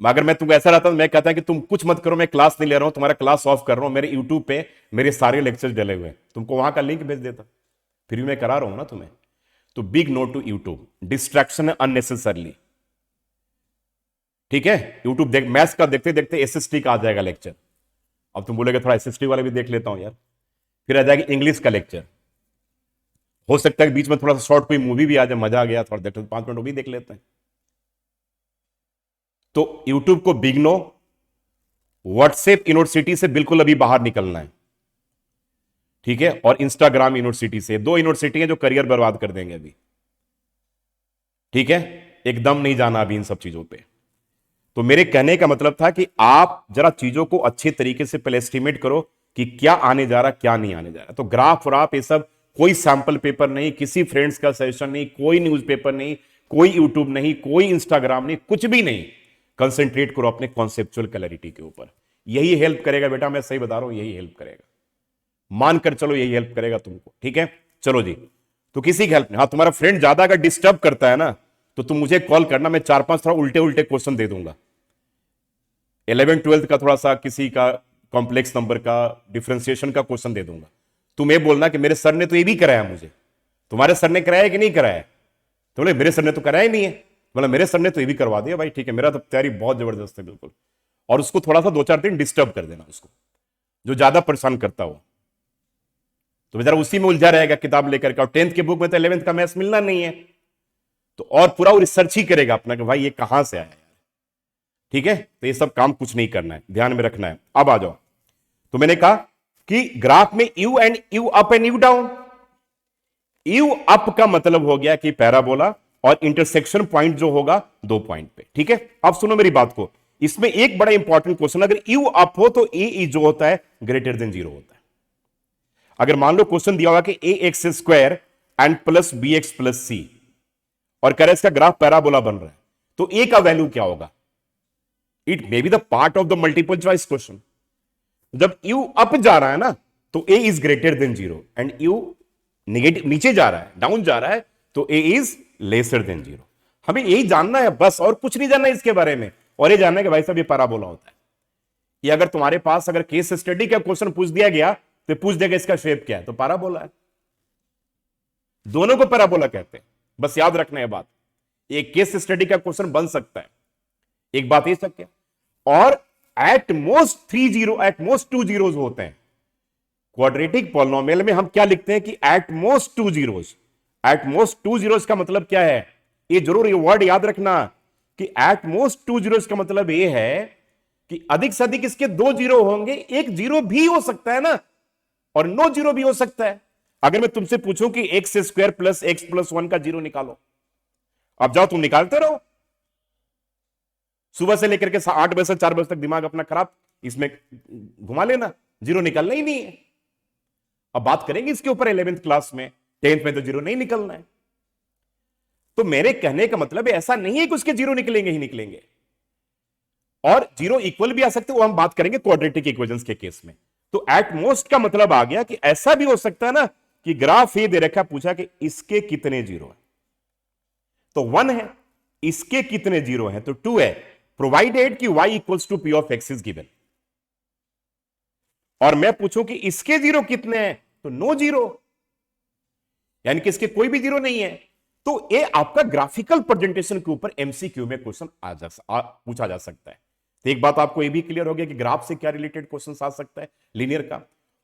अगर मैं तुमको ऐसा रहता तो मैं कहता कि तुम कुछ मत करो, मैं क्लास नहीं ले रहा हूं, तुम्हारा क्लास ऑफ कर रहा हूं, मेरे यूट्यूब पे मेरे सारे लेक्चर्स डले हुए हैं, तुमको वहां का लिंक भेज देता, फिर भी मैं करा रहा हूं ना तुम्हें। तो big no to YouTube, distraction है अननेसेसरली। ठीक है, यूट्यूब देख, मैथ्स का देखते देखते एसएसटी का आ जाएगा लेक्चर। अब तुम बोलेगे थोड़ा एसएसटी वाला भी देख लेता हूं यार, फिर आ जाएगा इंग्लिश का लेक्चर। हो सकता है बीच में थोड़ा सा शॉर्ट कोई मूवी भी आ जाए, मजा आ गया थोड़ा देखते 5 मिनट वो भी देख लेते हैं। तो यूट्यूब को बिग नो, व्हाट्सएप यूनिवर्सिटी से बिल्कुल अभी बाहर निकलना है। ठीक है, और इंस्टाग्राम यूनिवर्सिटी से, 2 यूनिवर्सिटी हैं जो करियर बर्बाद कर देंगे अभी। ठीक है, एकदम नहीं जाना अभी इन सब चीजों पे। तो मेरे कहने का मतलब था कि आप जरा चीजों को अच्छे तरीके से पहले एस्टिमेट करो कि क्या आने जा रहा, क्या नहीं आने जा रहा। तो ग्राफ व्राफ ये सब कोई सैंपल पेपर नहीं, किसी फ्रेंड्स का सजेशन नहीं, कोई न्यूज़पेपर नहीं, कोई यूट्यूब नहीं, कोई इंस्टाग्राम नहीं, कुछ भी नहीं। कंसंट्रेट करो अपने कॉन्सेप्चुअल क्लैरिटी के ऊपर, यही हेल्प करेगा बेटा, मैं सही बता रहा हूं, यही हेल्प करेगा, मानकर चलो यही हेल्प करेगा तुमको। ठीक है, चलो जी। तो किसी की हेल्प नहीं। हाँ, तुम्हारा फ्रेंड ज्यादा अगर डिस्टर्ब करता है ना तो तुम मुझे कॉल करना, मैं 4-5 थोड़ा उल्टे उल्टे क्वेश्चन दे दूंगा। 11 12 का थोड़ा सा किसी का कॉम्प्लेक्स नंबर का डिफरेंशिएशन का क्वेश्चन दे दूंगा, तुम ये बोलना कि मेरे सर ने तो ये भी कराया, मुझे तुम्हारे सर ने कराया कि नहीं कराया? तो बोले मेरे सर ने तो कराया ही नहीं है। बोला मेरे सर ने तो ये भी करवा दिया। भाई ठीक है, मेरा तो तैयारी बहुत जबरदस्त है बिल्कुल। और उसको थोड़ा सा 2 4 दिन डिस्टर्ब कर देना, उसको जो ज्यादा परेशान करता हो तो बेचारा उसी में उलझा रहेगा किताब लेकर के। और 10th के बुक में तो 11th का मैथ्स मिलना नहीं है, तो और पूरा वो रिसर्च ही करेगा अपना कि भाई ये कहां से आया यार। ठीक है, तो ये सब काम कुछ नहीं करना है, ध्यान में रखना है। अब आ जाओ, तो मैंने कहा कि ग्राफ में you and you up and you down. You up का मतलब हो गया कि पैराबोला, और इंटरसेक्शन पॉइंट जो होगा 2 पॉइंट पे। ठीक है, अब सुनो मेरी बात को, इसमें एक बड़ा इंपॉर्टेंट क्वेश्चन, अगर यू अप हो तो ए जो होता है ग्रेटर देन 0 होता है। अगर मान लो क्वेश्चन दिया होगा कि A x square and plus B x plus C, और कह रहे इसका ग्राफ पैराबोला बन रहा है, तो ए का वैल्यू क्या होगा? It may be the part of the multiple choice question. जब यू अप जा रहा है ना, तो A is greater than 0, and you negative नीचे जा रहा है, डाउन जा रहा है, तो ए इज लेसर देन 0। हमें यही जानना है बस, और कुछ नहीं जानना है इसके बारे में। और ये जानना है कि भाई साहब ये पैराबोला होता है। ये अगर तुम्हारे पास अगर केस स्टडी का क्वेश्चन पूछ दिया गया तो पूछ देगा इसका शेप क्या है, तो पैराबोला है। दोनों को पैराबोला कहते हैं, बस याद रखना है बात। एक केस स्टडी का क्वेश्चन बन सकता है, एक बात ये सकते, और at most 3 0 at most 2 zeros होते हैं। क्वाड्रेटिक पॉलिनोमियल में हम क्या लिखते हैं कि at most 2 zeros. At most 2 zeros का मतलब क्या है, ये जरूर ये वर्ड याद रखना कि एट मोस्ट 2 जीरोस का मतलब ये है कि अधिक से अधिक इसके 2 जीरो होंगे, एक जीरो भी हो सकता है ना, और नो जीरो भी हो सकता है। अगर मैं तुमसे पूछूं कि x square plus x plus 1 का जीरो निकालो, अब जाओ तुम निकालते रहो, सुबह से लेकर के 8 बजे से 4 बजे तक दिमाग अपना खराब इसमें घुमा लेना, जीरो निकलना ही नहीं है। अब बात करेंगे इसके ऊपर 11th क्लास में, 10th में तो जीरो नहीं निकलना है। तो मेरे कहने का मतलब ऐसा नहीं है कि उसके जीरो निकलेंगे ही निकलेंगे, और जीरो इक्वल भी आ सकते, वो हम बात करेंगे क्वाड्रेटिक इक्वेशंस के केस में। तो एट मोस्ट का मतलब आ गया कि ऐसा भी हो सकता है ना कि ग्राफ ये दे रखा, पूछा कि इसके कितने जीरो है, तो 1 है, इसके कितने जीरो है तो 2 है, प्रोवाइडेड कि y equals to p of x is given. और मैं पूछूं कि इसके जीरो कितने हैं तो नो जीरो, यानी कि इसके कोई भी जीरो नहीं है। तो ये आपका ग्राफिकल प्रेजेंटेशन के ऊपर एमसीक्यू में क्वेश्चन पूछा जा सकता है। तो एक बात आपको ये भी क्लियर हो गया कि ग्राफ से क्या रिलेटेड क्वेश्चन आ सकता है, लीनियर का।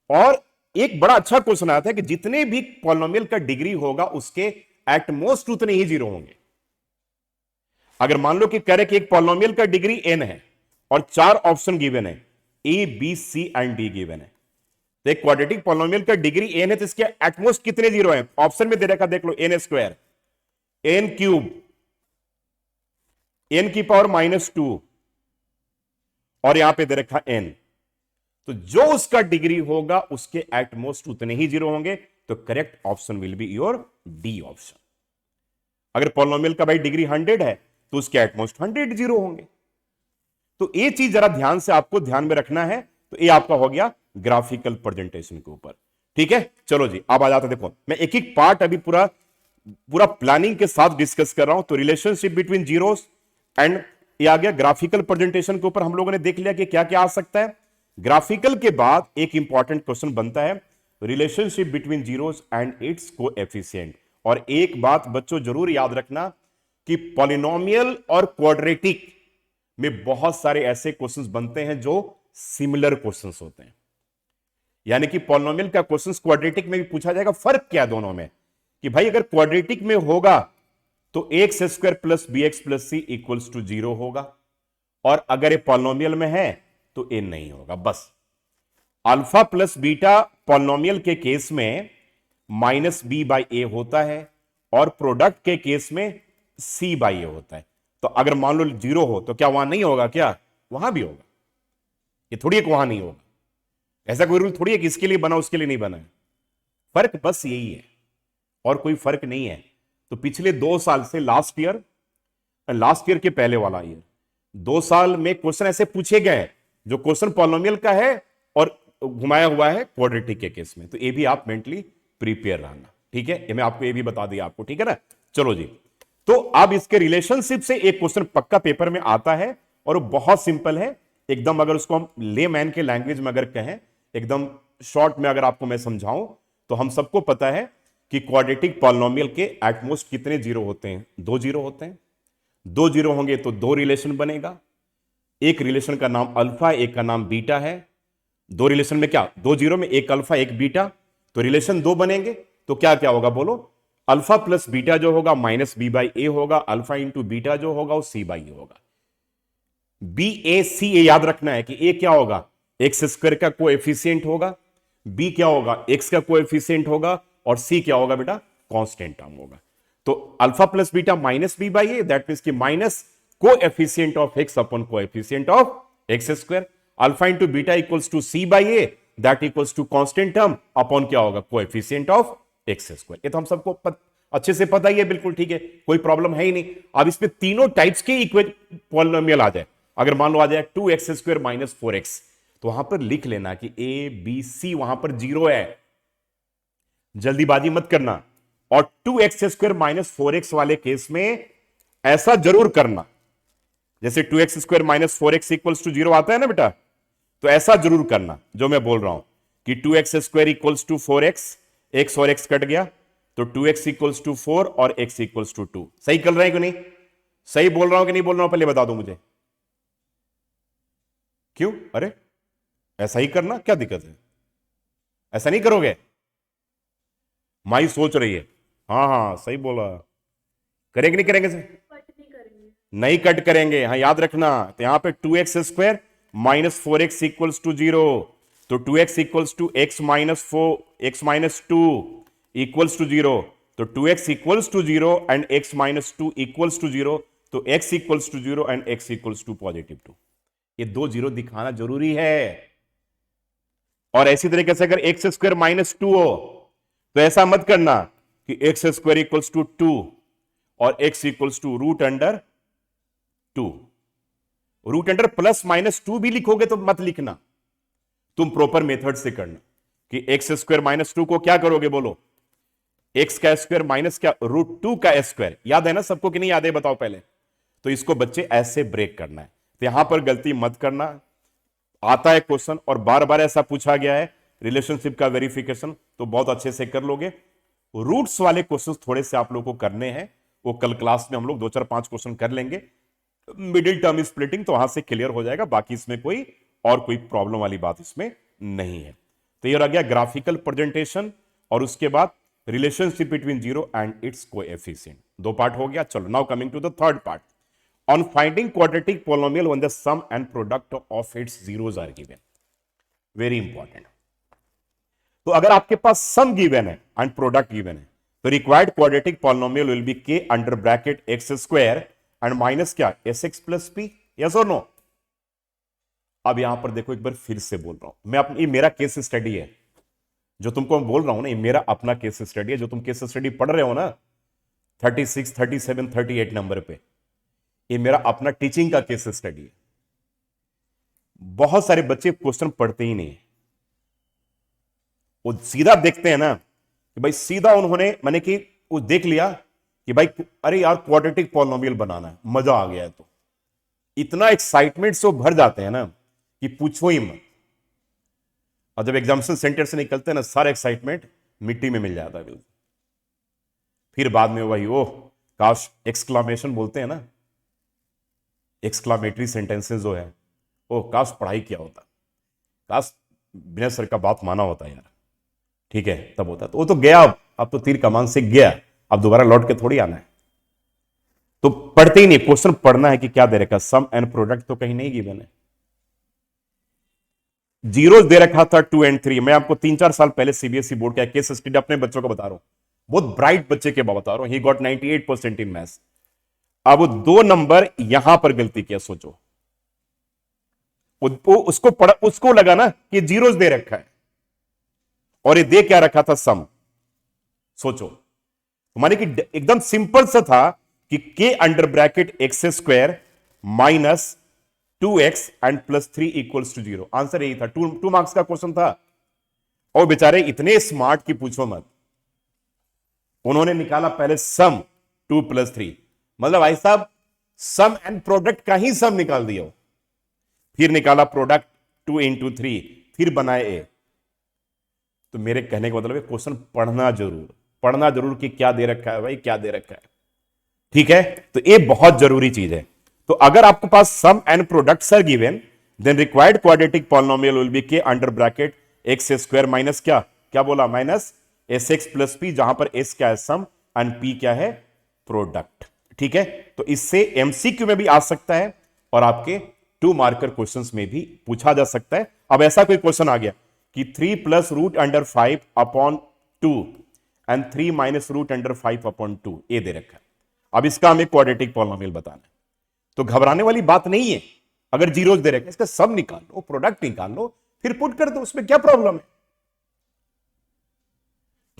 और एक बड़ा अच्छा क्वेश्चन आता है कि जितने भी पॉलिनोमियल का डिग्री होगा उसके एट मोस्ट उतने ही जीरो होंगे। अगर मान लो कि कह रहे कि एक पॉलिनोमियल का डिग्री n है और 4 ऑप्शन गिवन है, A B C and D given है, तो एक क्वाड्रेटिक पॉलिनोमियल का डिग्री n है, तो इसके एट मोस्ट कितने जीरो हैं? ऑप्शन में दे रखा देख लो, n square, n cube, n की पावर -2, और यहां पे दे रखा n। तो जो उसका डिग्री होगा उसके एट मोस्ट उतने ही जीरो होंगे, तो correct option will be your D option. अगर पॉलिनोमियल का भाई डिग्री 100 है तो उसके एट मोस्ट 100 जीरो होंगे। तो ये चीज जरा ध्यान से आपको ध्यान में रखना है। तो ये आपका हो गया ग्राफिकल प्रेजेंटेशन के ऊपर। ठीक है, चलो जी अब आ जाता, देखो मैं एक एक पार्ट अभी पूरा प्लानिंग के साथ डिस्कस कर रहा हूं। तो रिलेशनशिप बिटवीन जीरोस एंड ये आ गया ग्राफिकल प्रेजेंटेशन के ऊपर। हम लोगों ने देख लिया कि क्या क्या आ सकता है। ग्राफिकल के बाद एक इंपॉर्टेंट क्वेश्चन बनता है, relationship between zeros and its coefficient. और एक बात बच्चों जरूर याद रखना कि पॉलिनोमियल और क्वाड्रेटिक में बहुत सारे ऐसे क्वेश्चंस बनते हैं जो सिमिलर क्वेश्चंस होते हैं, यानी कि पॉलिनोमियल का क्वेश्चंस क्वाड्रेटिक में भी पूछा जाएगा। फर्क क्या है दोनों में, कि भाई अगर क्वाड्रेटिक में होगा तो x square plus B x plus c equals to 0 होगा, और अगर ये पॉलिनोमियल में है तो ए नहीं होगा। बस अल्फा प्लस बीटा पॉलिनोमियल के केस में -b/a होता है, और प्रोडक्ट के केस में c/a होता है। तो अगर मान लो 0 हो तो क्या वहां नहीं होगा? क्या वहां भी होगा? ये थोड़ी एक वहां नहीं होगा। ऐसा कोई रूल थोड़ी है कि इसके लिए बना उसके लिए नहीं बना है। फर्क बस यही है, और कोई फर्क नहीं है। तो पिछले 2 साल से लास्ट ईयर के पहले वाला ईयर, 2 साल में क्वेश्चन ऐसे पूछे गए जो क्वेश्चन पॉलिनोमियल का है और घुमाया हुआ है क्वाड्रेटिक के केस में। तो ये भी आप मेंटली प्रिपेयर रहना। ठीक है, ये मैं आपको ये भी बता दिया आपको। ठीक है ना, चलो जी। तो अब इसके रिलेशनशिप से एक क्वेश्चन पक्का पेपर में आता है, और वो बहुत सिंपल है एकदम अगर उसको हम ले मैन के लैंग्वेज में अगर कहें, एकदम शॉर्ट में अगर आपको मैं समझाऊं, तो हम सबको पता है कि क्वाड्रेटिक पॉलिनोमियल के एटमोस्ट कितने जीरो होते हैं? 2 जीरो होते हैं। 2 जीरो होंगे तो 2 रिलेशन बनेगा। एक रिलेशन का नाम अल्फा, एक का नाम बीटा है। 2 रिलेशन में क्या, 2 जीरो में एक अल्फा एक बीटा, तो रिलेशन 2 बनेंगे। तो क्या क्या होगा बोलो? अल्फा प्लस बीटा जो होगा माइनस बी बाई ए होगा, अल्फा इंटू बीटा जो होगा वो सी बाई ए होगा। बी ए सी ए याद रखना है कि ए क्या होगा? एक्स स्क्वायर का कोएफिशिएंट होगा, बी क्या होगा? एक्स का कोएफिशिएंट होगा, और सी क्या होगा बेटा? कांस्टेंट टर्म होगा। तो alpha plus beta minus B by A, that means कि minus coefficient of x upon coefficient of x square. Alpha into beta equals to C by A, that equals to constant term upon क्या होगा? Coefficient of x square. ये तो हम सबको अच्छे से पता ही है, बिल्कुल ठीक है, कोई प्रॉब्लम है ही नहीं। अब इसमें तीनों टाइप्स के पॉलिनोमियल आ जाए, अगर मान लो आ जाए 2x स्क्वायर माइनस 4x, तो वहां पर लिख लेना कि ए बी सी वहां पर जीरो है, जल्दीबाजी मत करना। और 2x स्क्वायर माइनस 4x वाले केस में ऐसा जरूर करना, जैसे 2x square minus 4x equals to zero आता है ना बेटा, तो ऐसा जरूर करना जो मैं बोल रहा हूं कि 2x square equals to 4x, x और x कट गया तो 2x इक्वल्स टू 4 और x इक्वल्स टू 2। सही कर रहे हैं कि नहीं? सही बोल रहा हूं कि नहीं बोल रहा हूं, पहले बता दो मुझे। क्यों? अरे ऐसा ही करना, क्या दिक्कत है? ऐसा नहीं करोगे? माई सोच रही है। हाँ हाँ सही बोला। करेंगे नहीं करेंगे सर? नहीं कट करेंगे, हाँ याद रखना। तो यहां पे 2x square minus 4x equals to zero, तो 2x equals to x minus 4 x minus 2 equals to zero, तो 2x equals to zero and x minus 2 equals to zero, तो x equals to zero and x equals to positive 2। ये 2 zero दिखाना जरूरी है। और ऐसी तरीके से अगर एक्स स्क्वायर माइनस 2 हो तो ऐसा मत करना कि एक्स स्क्वायर इक्वल्स टू 2 और x equals to root under 2। Root under plus minus 2 भी लिखोगे तो मत लिखना, तुम प्रॉपर मेथड से करना कि एक्स स्क्वायर माइनस 2 को क्या करोगे बोलो? एक्स का स्क्वायर माइनस क्या? रूट 2 का स्क्वायर। याद है ना सबको कि नहीं याद है? बताओ पहले। तो इसको बच्चे ऐसे ब्रेक करना है, तो यहां पर गलती मत करना। आता है क्वेश्चन और बार बार ऐसा पूछा गया है रिलेशनशिप का वेरिफिकेशन, तो बहुत अच्छे से कर लोगे। रूट्स वाले क्वेश्चन थोड़े से आप लोगों को करने हैं, वो कल क्लास में हम लोग 2 4 5 क्वेश्चन कर लेंगे। मिडिल टर्म स्प्लिटिंग तो वहां से क्लियर हो जाएगा, बाकी इसमें कोई और कोई प्रॉब्लम वाली बात इसमें नहीं है। तो ये रह गया ग्राफिकल प्रेजेंटेशन, और उसके बाद relationship between zero and its coefficient. 2 part हो गया। चलो now coming to the third part, on finding quadratic polynomial when the sum and product of its zeros are given. Very important. तो अगर आपके पास सम गिवन है एंड प्रोडक्ट गिवन है, तो required quadratic polynomial will B k under bracket x square and minus क्या? sx plus P. Yes और no? अब यहां पर देखो, एक बार फिर से बोल रहा हूं मैं, ये मेरा केस स्टडी है जो तुमको मैं बोल रहा हूं ना, ये मेरा अपना केस स्टडी है। जो तुम केस स्टडी पढ़ रहे हो ना 36 37 38 नंबर पे, ये मेरा अपना टीचिंग का केस स्टडी है। बहुत सारे बच्चे क्वेश्चन पढ़ते ही नहीं, वो सीधा देखते हैं ना कि भाई सीधा उन्होंने मैंने कि वो देख लिया कि भाई अरे यार क्वाड्रेटिक पॉलिनोमियल बनाना है, मजा आ गया है। तो इतना एक्साइटमेंट से वो भर जाते हैं ना कि पूछो ही मत। और जब एग्जामिनेशन सेंटर से निकलते हैं ना, सारा एक्साइटमेंट मिट्टी में मिल जाता है बिल्कुल। फिर बाद में वही ओह काश, एक्सक्लामेशन बोलते हैं ना, एक्सक्लामेटरी सेंटेंसेस जो है, ओ काश पढ़ाई किया होता, काश विनय सर का बात माना होता यार, ठीक है तब होता। तो वो तो गया, अब तो तीर कमान से गया, अब दोबारा लौट के थोड़ी आना है। तो पढ़ते ही नहीं, क्वेश्चन पढ़ना है कि क्या दे रखा, सम एंड प्रोडक्ट तो कहीं नहीं गिवन है। जीरो दे रखा था 2 और 3। मैं आपको 3 4 साल पहले सीबीएसई बोर्ड का केस स्टडी अपने बच्चों को बता रहा हूं, बहुत ब्राइट बच्चे के बता रहा हूं, ही गॉट 98% इन मैथ्स। अब 2 नंबर यहां पर गलती किया, सोचो उसको पढ़ा, उसको लगा ना कि जीरोस दे रखा है और ये दे क्या रखा था, सम। सोचो माने कि एकदम सिंपल सा था कि k under bracket x square minus 2x and plus 3 equals to zero. Answer यही था, 2 मार्क्स का क्वेश्चन था। और बेचारे इतने स्मार्ट की पूछो मत, उन्होंने निकाला पहले सम 2 + 3, मतलब भाई साहब सम एंड प्रोडक्ट का ही सम निकाल दिया। फिर निकाला प्रोडक्ट 2 into 3, फिर बनाए ए। तो मेरे कहने का मतलब है क्वेश्चन पढ़ना जरूर कि क्या दे रखा है भाई, क्या दे रखा है। ठीक है, तो ये बहुत जरूरी चीज है। तो अगर आपके पास sum and products are given, then required quadratic polynomial will be K under bracket x square minus क्या क्या बोला, minus S x plus P, जहां पर एस क्या है सम एंड पी क्या है प्रोडक्ट। ठीक है, तो इससे एमसीक्यू में भी आ सकता है और आपके 2 मार्कर क्वेश्चंस में भी पूछा जा सकता है। अब ऐसा कोई क्वेश्चन आ गया कि 3 plus root under 5 upon 2 and 3 minus root under 5 upon 2 ये दे रखा है। अब इसका हमें क्वाड्रेटिक पॉलिनोमियल बताना है, तो घबराने वाली बात नहीं है। अगर जीरोज दे रखे इसका सब निकाल लो, प्रोडक्ट निकाल लो, फिर पुट कर दो, उसमें क्या प्रॉब्लम है।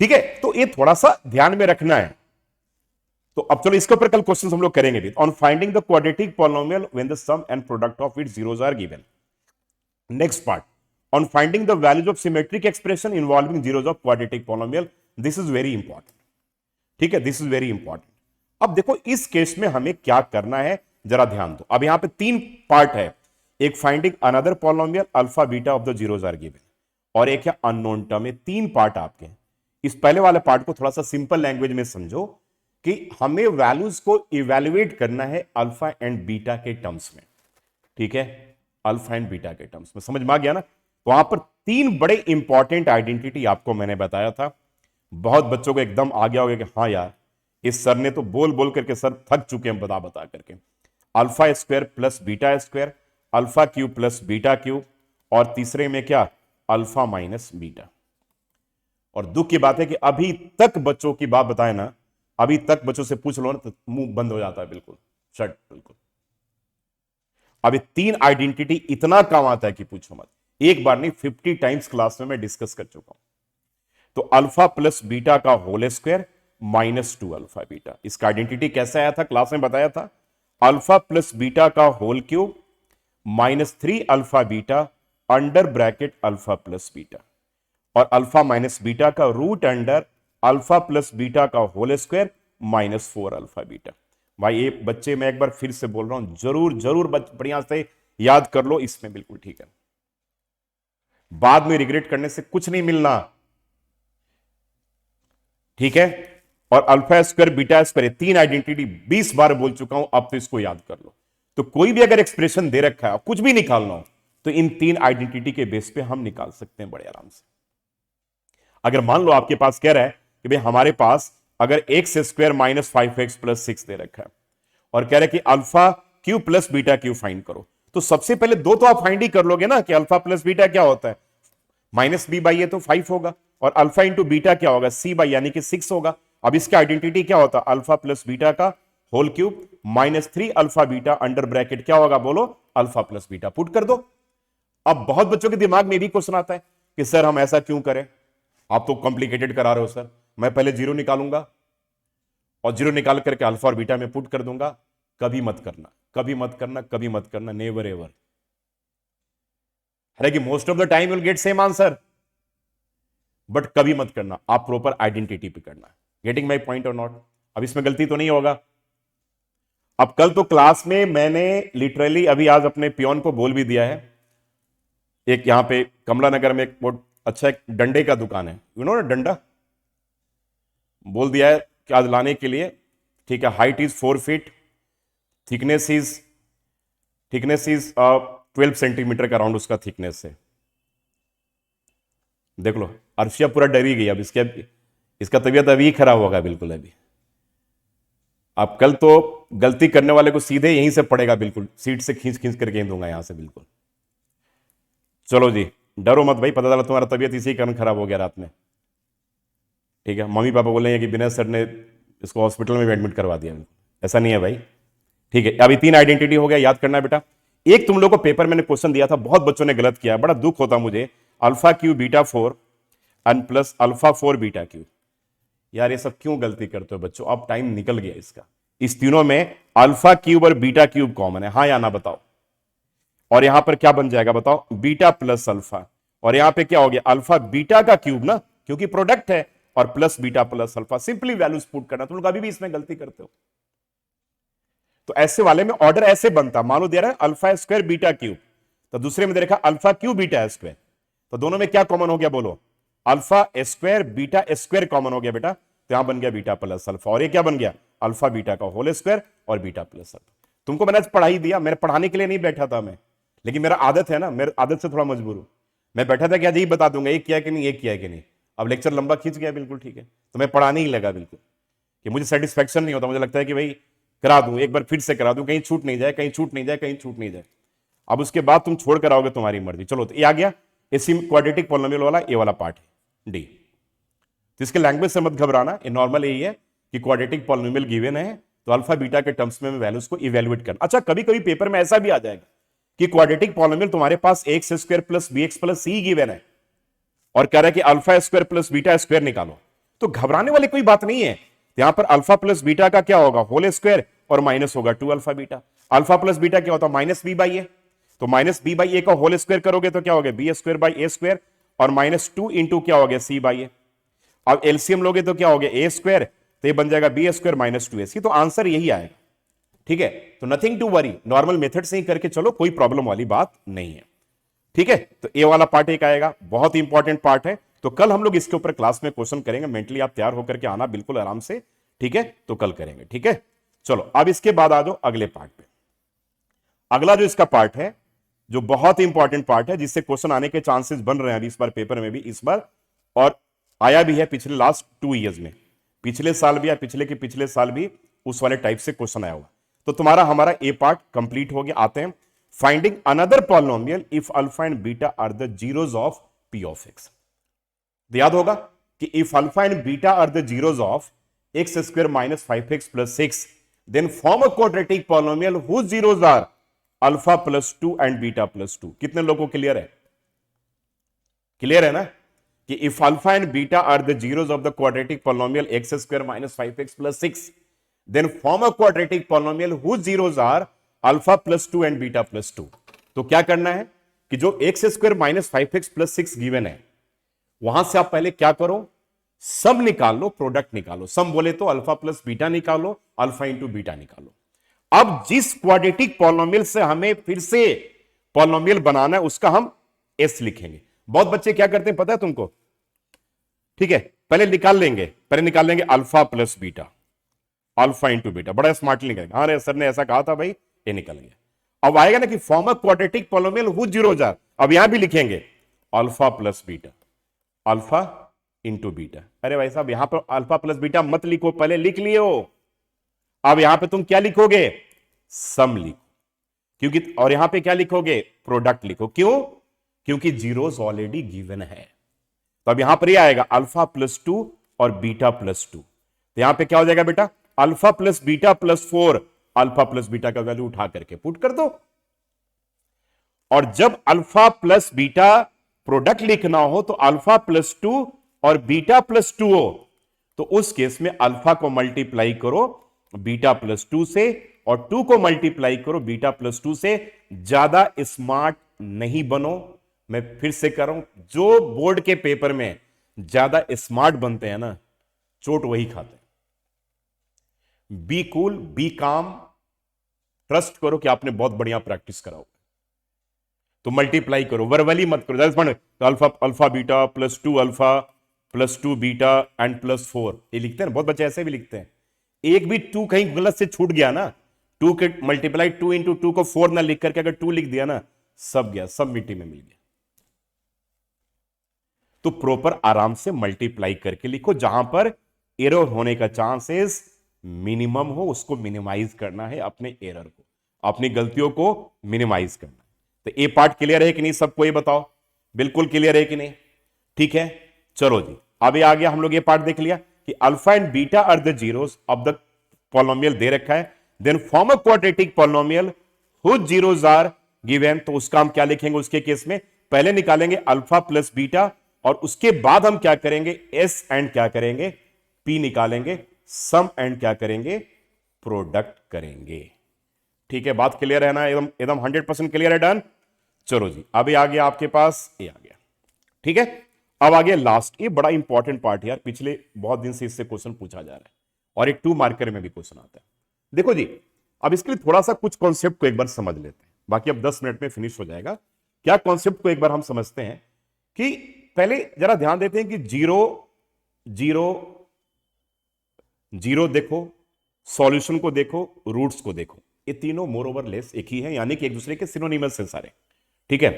ठीक है, तो ये थोड़ा सा ध्यान में रखना है। तो अब चलो इसके ऊपर कल क्वेश्चन हम लोग करेंगे भी। On finding the quadratic polynomial when the sum and product of its zeros are given. Next part, on finding the values of symmetric expression involving zeros of quadratic polynomial. This is very important. ठीक है, this is very important. अब देखो इस case में हमें क्या करना है, जरा ध्यान दो। अब यहां पे 3 पार्ट है, एक finding another polynomial alpha beta of the zeros are given, और एक है अननोन टर्म है। 3 पार्ट आपके। इस पहले वाले पार्ट को थोड़ा सा सिंपल लैंग्वेज में समझो कि हमें वैल्यूज को इवेल्युएट करना है अल्फा एंड बीटा के टर्म्स में। ठीक है, अल्फा एंड बीटा के टर्म्स में समझ में आ गया ना। तो वहां पर 3 बड़े इंपॉर्टेंट आइडेंटिटी आपको मैंने बताया था। बहुत बच्चों को एकदम आ गया होगा कि हाँ यार, इस सर ने तो बोल बोल करके सर थक चुके हैं बता बता करके। Alpha square plus beta square, alpha cube plus beta cube, और तीसरे में क्या अल्फा माइनस बीटा। और दुख की बात है कि अभी तक बच्चों की बात बताए ना, अभी तक बच्चों से पूछ लो ना तो मुंह बंद हो जाता है, बिल्कुल शट बिल्कुल। अभी 3 आइडेंटिटी इतना काम आता है कि पूछो मत। एक बार नहीं 50 टाइम्स क्लास में मैं डिस्कस कर चुका हूं। तो अल्फा प्लस बीटा का whole square minus 2 alpha beta, इसका आइडेंटिटी कैसे आया था क्लास में बताया था। अल्फा प्लस बीटा का whole cube minus 3 alpha beta under bracket alpha plus beta, और अल्फा माइनस बीटा का root under alpha plus beta का whole square minus 4 alpha beta. भाई ये बच्चे मैं एक बार फिर से बोल रहा हूं, जरूर जरूर बढ़िया से याद कर लो, इसमें बिल्कुल ठीक है। बाद में रिग्रेट करने से कुछ नहीं मिलना। ठीक है, और alpha square beta square 3 identity 20 बार बोल चुका हूं, अब तो इसको याद कर लो। तो कोई भी अगर एक्सप्रेशन दे रखा है कुछ भी निकालना हो तो इन 3 आइडेंटिटी के बेस पे हम निकाल सकते हैं बड़े आराम से। अगर मान लो आपके पास कह रहा है कि भाई हमारे पास अगर x square minus 5x plus 6 दे रखा है और कह रहे हैं कि alpha Q plus beta Q find करो, तो सबसे पहले 2 तो आप फाइंड ही कर लोगे ना कि अल्फा प्लस बीटा क्या होता है, माइनस बी बाई ए तो 5 होगा, और अल्फा इंटू बीटा क्या होगा सी बाई यानी कि 6 होगा। अब इसका आइडेंटिटी क्या होता है अल्फा प्लस बीटा का whole cube minus 3 alpha beta under bracket क्या होगा बोलो अल्फा प्लस बीटा, पुट कर दो। अब बहुत बच्चों के दिमाग में भी क्वेश्चन आता है कि सर हम ऐसा क्यों करें, आप तो कॉम्प्लिकेटेड करा रहे हो सर। मैं पहले जीरो निकालूंगा और जीरो निकाल करके अल्फा और बीटा में पुट कर दूंगा। कभी मत करना, कभी मत करना, कभी मत करना, नेवर एवर। हालांकि most of the time will get same answer, but कभी मत करना, आप प्रॉपर आइडेंटिटी पे करना। गेटिंग माई पॉइंट और नॉट। अब इसमें गलती तो नहीं होगा। अब कल तो क्लास में मैंने लिटरली अभी आज अपने पियोन को बोल भी दिया है, एक यहां पे कमला नगर में एक बहुत अच्छा एक डंडे का दुकान है, यू नो ना डंडा, बोल दिया है कि आज लाने के लिए। ठीक है, height is 4 feet, thickness is 12 centimetre का अराउंड उसका थिकनेस है। देख लो अर्शिया पूरा डरी गई। अब इसका तबीयत अभी खराब होगा बिल्कुल अभी। अब कल तो गलती करने वाले को सीधे यहीं से पड़ेगा, बिल्कुल सीट से खींच खींच करके दूंगा यहां से बिल्कुल। चलो जी, डरो मत भाई, पता चला तुम्हारा तबीयत इसी कारण खराब हो गया रात में। ठीक है, मम्मी पापा बोलेंगे कि विनय सर ने इसको हॉस्पिटल में एडमिट करवा दिया। ऐसा नहीं है भाई। ठीक है, अभी 3 आइडेंटिटी हो गया, याद करना है बेटा। एक तुम लोग को पेपर मैंने क्वेश्चन दिया था, बहुत बच्चों ने गलत किया, बड़ा दुख होता मुझे। Alpha Q beta 4 and plus alpha 4 beta Q. यार ये सब क्यों गलती करते हो बच्चों, अब टाइम निकल गया इसका। इस तीनों में अल्फा क्यूब और बीटा क्यूब कॉमन है, हाँ या ना बताओ। और यहां पर क्या बन जाएगा बताओ, बीटा प्लस अल्फा, और यहां पे क्या हो गया अल्फा बीटा का क्यूब ना, क्योंकि प्रोडक्ट है, और plus beta plus alpha. Simply values put करना। तुम लोग अभी भी इसमें गलती करते हो। तो ऐसे वाले में ऑर्डर ऐसे बनता, मान लो दे रहा है अल्फा स्क्वायर बीटा क्यूब, तो दूसरे में दे रखा अल्फा क्यू बीटा स्क्वायर, तो दोनों में क्या कॉमन हो गया बोलो, alpha square beta square common हो गया बेटा, तो यहां बन गया बीटा प्लस अल्फा, और ये क्या बन गया, अल्फा बीटा का होल स्क्वायर और बीटा प्लस अल्फा। तुमको मैंने आज पढ़ाई दिया, मेरे पढ़ाने के लिए नहीं बैठा था मैं, लेकिन मेरा आदत है ना, मेरे आदत से थोड़ा मजबूर हूं। मैं बैठा था कि आज यही बता दूंगा, ये किया कि नहीं, ये किया कि नहीं। अब लेक्चर लंबा खींच गया, बिल्कुल ठीक है, तो मैं पढ़ाने ही लगा बिल्कुल, कि मुझे सेटिस्फेक्शन नहीं होता, मुझे लगता है कि भाई करा दूं, एक बार फिर से करा दूं, कहीं छूट नहीं जाए, कहीं छूट नहीं जाए, कहीं छूट नहीं जाए। अब उसके बाद तुम छोड़ कर आओगे, तुम्हारी मर्जी। चलो, तो ये आ गया इसी क्वाड्रेटिक पॉलिनोमियल वाला ये वाला पार्ट है डी। तो इसके लैंग्वेज से मत घबराना, ये नॉर्मल यही है कि क्वाड्रेटिक पॉलिनोमियल गिवन है तो अल्फा बीटा के टर्म्स में वैल्यूज को इवेल्युएट करना। अच्छा, कभी कभी पेपर में ऐसा भी आ जाएगा कि क्वाड्रेटिक पॉलिनोमियल तुम्हारे पास x square plus B x plus C given है और कह रहा है कि alpha square plus beta square निकालो, तो घबराने वाली कोई बात नहीं है। यहां पर अल्फा प्लस बीटा का क्या होगा, होल स्क्वायर, और माइनस होगा 2 alpha beta. Alpha plus beta क्या होता है, माइनस बी बाई ए, तो माइनस बी बाई ए का होल स्क्वायर करोगे तो क्या होगा, b square by a square, और माइनस 2 इंटू क्या हो गया, सी बाई ए। अब एलसीएम लोगे तो क्या हो गया, ए स्क्वायर, तो ये बन जाएगा बी स्क्वायर माइनस 2ac, तो आंसर यही आएगा। ठीक है, तो nothing to worry, normal method से ही करके चलो, कोई प्रॉब्लम वाली बात नहीं है। ठीक है, तो ए वाला पार्ट एक आएगा, बहुत इंपॉर्टेंट पार्ट है, तो कल हम लोग इसके ऊपर क्लास में क्वेश्चन करेंगे, मेंटली आप तैयार होकर के आना बिल्कुल आराम से। ठीक है, तो कल करेंगे। ठीक है, चलो अब इसके बाद आ जाओ अगले पार्ट पे। अगला जो इसका पार्ट है, जो बहुत इंपॉर्टेंट पार्ट है, जिससे क्वेश्चन आने के चांसेस बन रहे हैं अभी इस बार पेपर में भी, इस बार, और आया भी है पिछले लास्ट 2 ईयर्स में, पिछले साल भी या पिछले के पिछले साल भी उस वाले टाइप से क्वेश्चन आया हुआ। तो तुम्हारा हमारा ए पार्ट कंप्लीट हो गया। आते हैं finding another polynomial if alpha and beta are the zeros of p of x. याद होगा कि if alpha and beta are the zeros of x square minus 5x plus 6 then form a quadratic polynomial whose zeros are alpha plus 2 and beta plus 2। कितने लोगों को clear है? Clear है ना कि if alpha and beta are the zeros of the quadratic polynomial x square minus 5x plus 6 then form a quadratic polynomial whose zeros are alpha plus 2 and beta plus 2। तो क्या करना है कि जो x square minus 5x plus 6 given है, वहां से आप पहले क्या करो, सम निकाल लो, प्रोडक्ट निकालो। सम बोले तो अल्फा प्लस बीटा निकालो, अल्फा इंटू बीटा निकालो। अब जिस क्वाड्रेटिक पॉलिनोमियल से हमें फिर से पॉलिनोमियल बनाना है उसका हम एस लिखेंगे। बहुत बच्चे क्या करते हैं पता है तुमको? ठीक है, पहले निकाल लेंगे alpha plus beta, alpha into beta, बड़ा स्मार्टली निकलेगा। हाँ सर ने ऐसा कहा था भाई, ये निकल गया। अब आएगा ना कि form a quadratic polynomial whose zeros are, अब यहां भी लिखेंगे alpha plus beta, alpha into beta. अरे भाई साहब, यहां पर अल्फा प्लस बीटा मत लिखो, पहले लिख लिए हो। अब यहां पे तुम क्या लिखोगे, सम लिखो, क्योंकि, और यहां पे क्या लिखोगे, प्रोडक्ट लिखो। क्यों? क्योंकि जीरोस ऑलरेडी गिवन है। तो अब यहां पर यह आएगा अल्फा प्लस 2 और बीटा प्लस 2। तो यहां पे क्या हो जाएगा बेटा, alpha plus beta plus 4, alpha plus beta का वैल्यू उठा करके पुट कर दो। और जब अल्फा प्लस बीटा प्रोडक्ट लिखना हो तो अल्फा प्लस 2 और बीटा प्लस 2 हो, तो उस केस में अल्फा को मल्टीप्लाई करो बीटा प्लस 2 से और 2 को मल्टीप्लाई करो बीटा प्लस 2 से। ज्यादा स्मार्ट नहीं बनो, मैं फिर से कर रहा हूं, जो बोर्ड के पेपर में ज्यादा स्मार्ट बनते हैं ना, चोट वही खाते हैं। बी कूल, बी काम, ट्रस्ट करो कि आपने बहुत बढ़िया प्रैक्टिस करा होगा, तो मल्टीप्लाई करो, वर्बली मत करो। तो alpha beta plus 2 alpha plus 2 beta and plus 4, ये लिखते हैं बहुत बच्चे ऐसे भी लिखते हैं। एक भी 2 कहीं गलत से छूट गया ना, 2 के मल्टीप्लाई 2 इंटू 2 को 4 ना लिख करके अगर 2 लिख दिया ना, सब गया, सब मिट्टी में मिल गया। तो प्रॉपर आराम से मल्टीप्लाई करके लिखो, जहां पर एरर होने का चांसेस मिनिमम हो, उसको मिनिमाइज करना है, अपने एरर को, अपनी गलतियों को मिनिमाइज करना है। तो ये पार्ट क्लियर है कि नहीं सबको? ये बताओ, बिल्कुल क्लियर है कि नहीं? ठीक है, चलो जी, अभी आ गया, हम लोग ये पार्ट देख लिया कि alpha and beta are the zeros of the polynomial दे रखा है, then form a quadratic polynomial whose zeros are given. तो उसका हम क्या लिखेंगे उसके केस में? पहले निकालेंगे अल्फा प्लस बीटा और उसके बाद हम क्या करेंगे, एस एंड क्या करेंगे, पी निकालेंगे, सम एंड क्या करेंगे, प्रोडक्ट करेंगे। ठीक है, बात क्लियर है ना? एकदम एकदम 100% क्लियर है, डन। चलो जी, अभी आ गया आपके पास, ये आ गया। ठीक है, अब आ गया लास्ट, ये बड़ा इंपॉर्टेंट पार्ट यार, पिछले बहुत दिन से इससे क्वेश्चन पूछा जा रहा है और एक 2 मार्कर में भी क्वेश्चन आता है। देखो जी, अब इसके लिए थोड़ा सा कुछ कॉन्सेप्ट को एक बार समझ लेते हैं, बाकी अब 10 मिनट में फिनिश हो जाएगा। क्या कॉन्सेप्ट को एक बार हम समझते हैं कि पहले जरा ध्यान देते हैं कि जीरो जीरो जीरो देखो, सॉल्यूशन को देखो, रूट्स को देखो, ये तीनों मोर ओवर लेस एक ही है, यानी कि एक दूसरे के सिनोनिमस हैं सारे, ठीक है।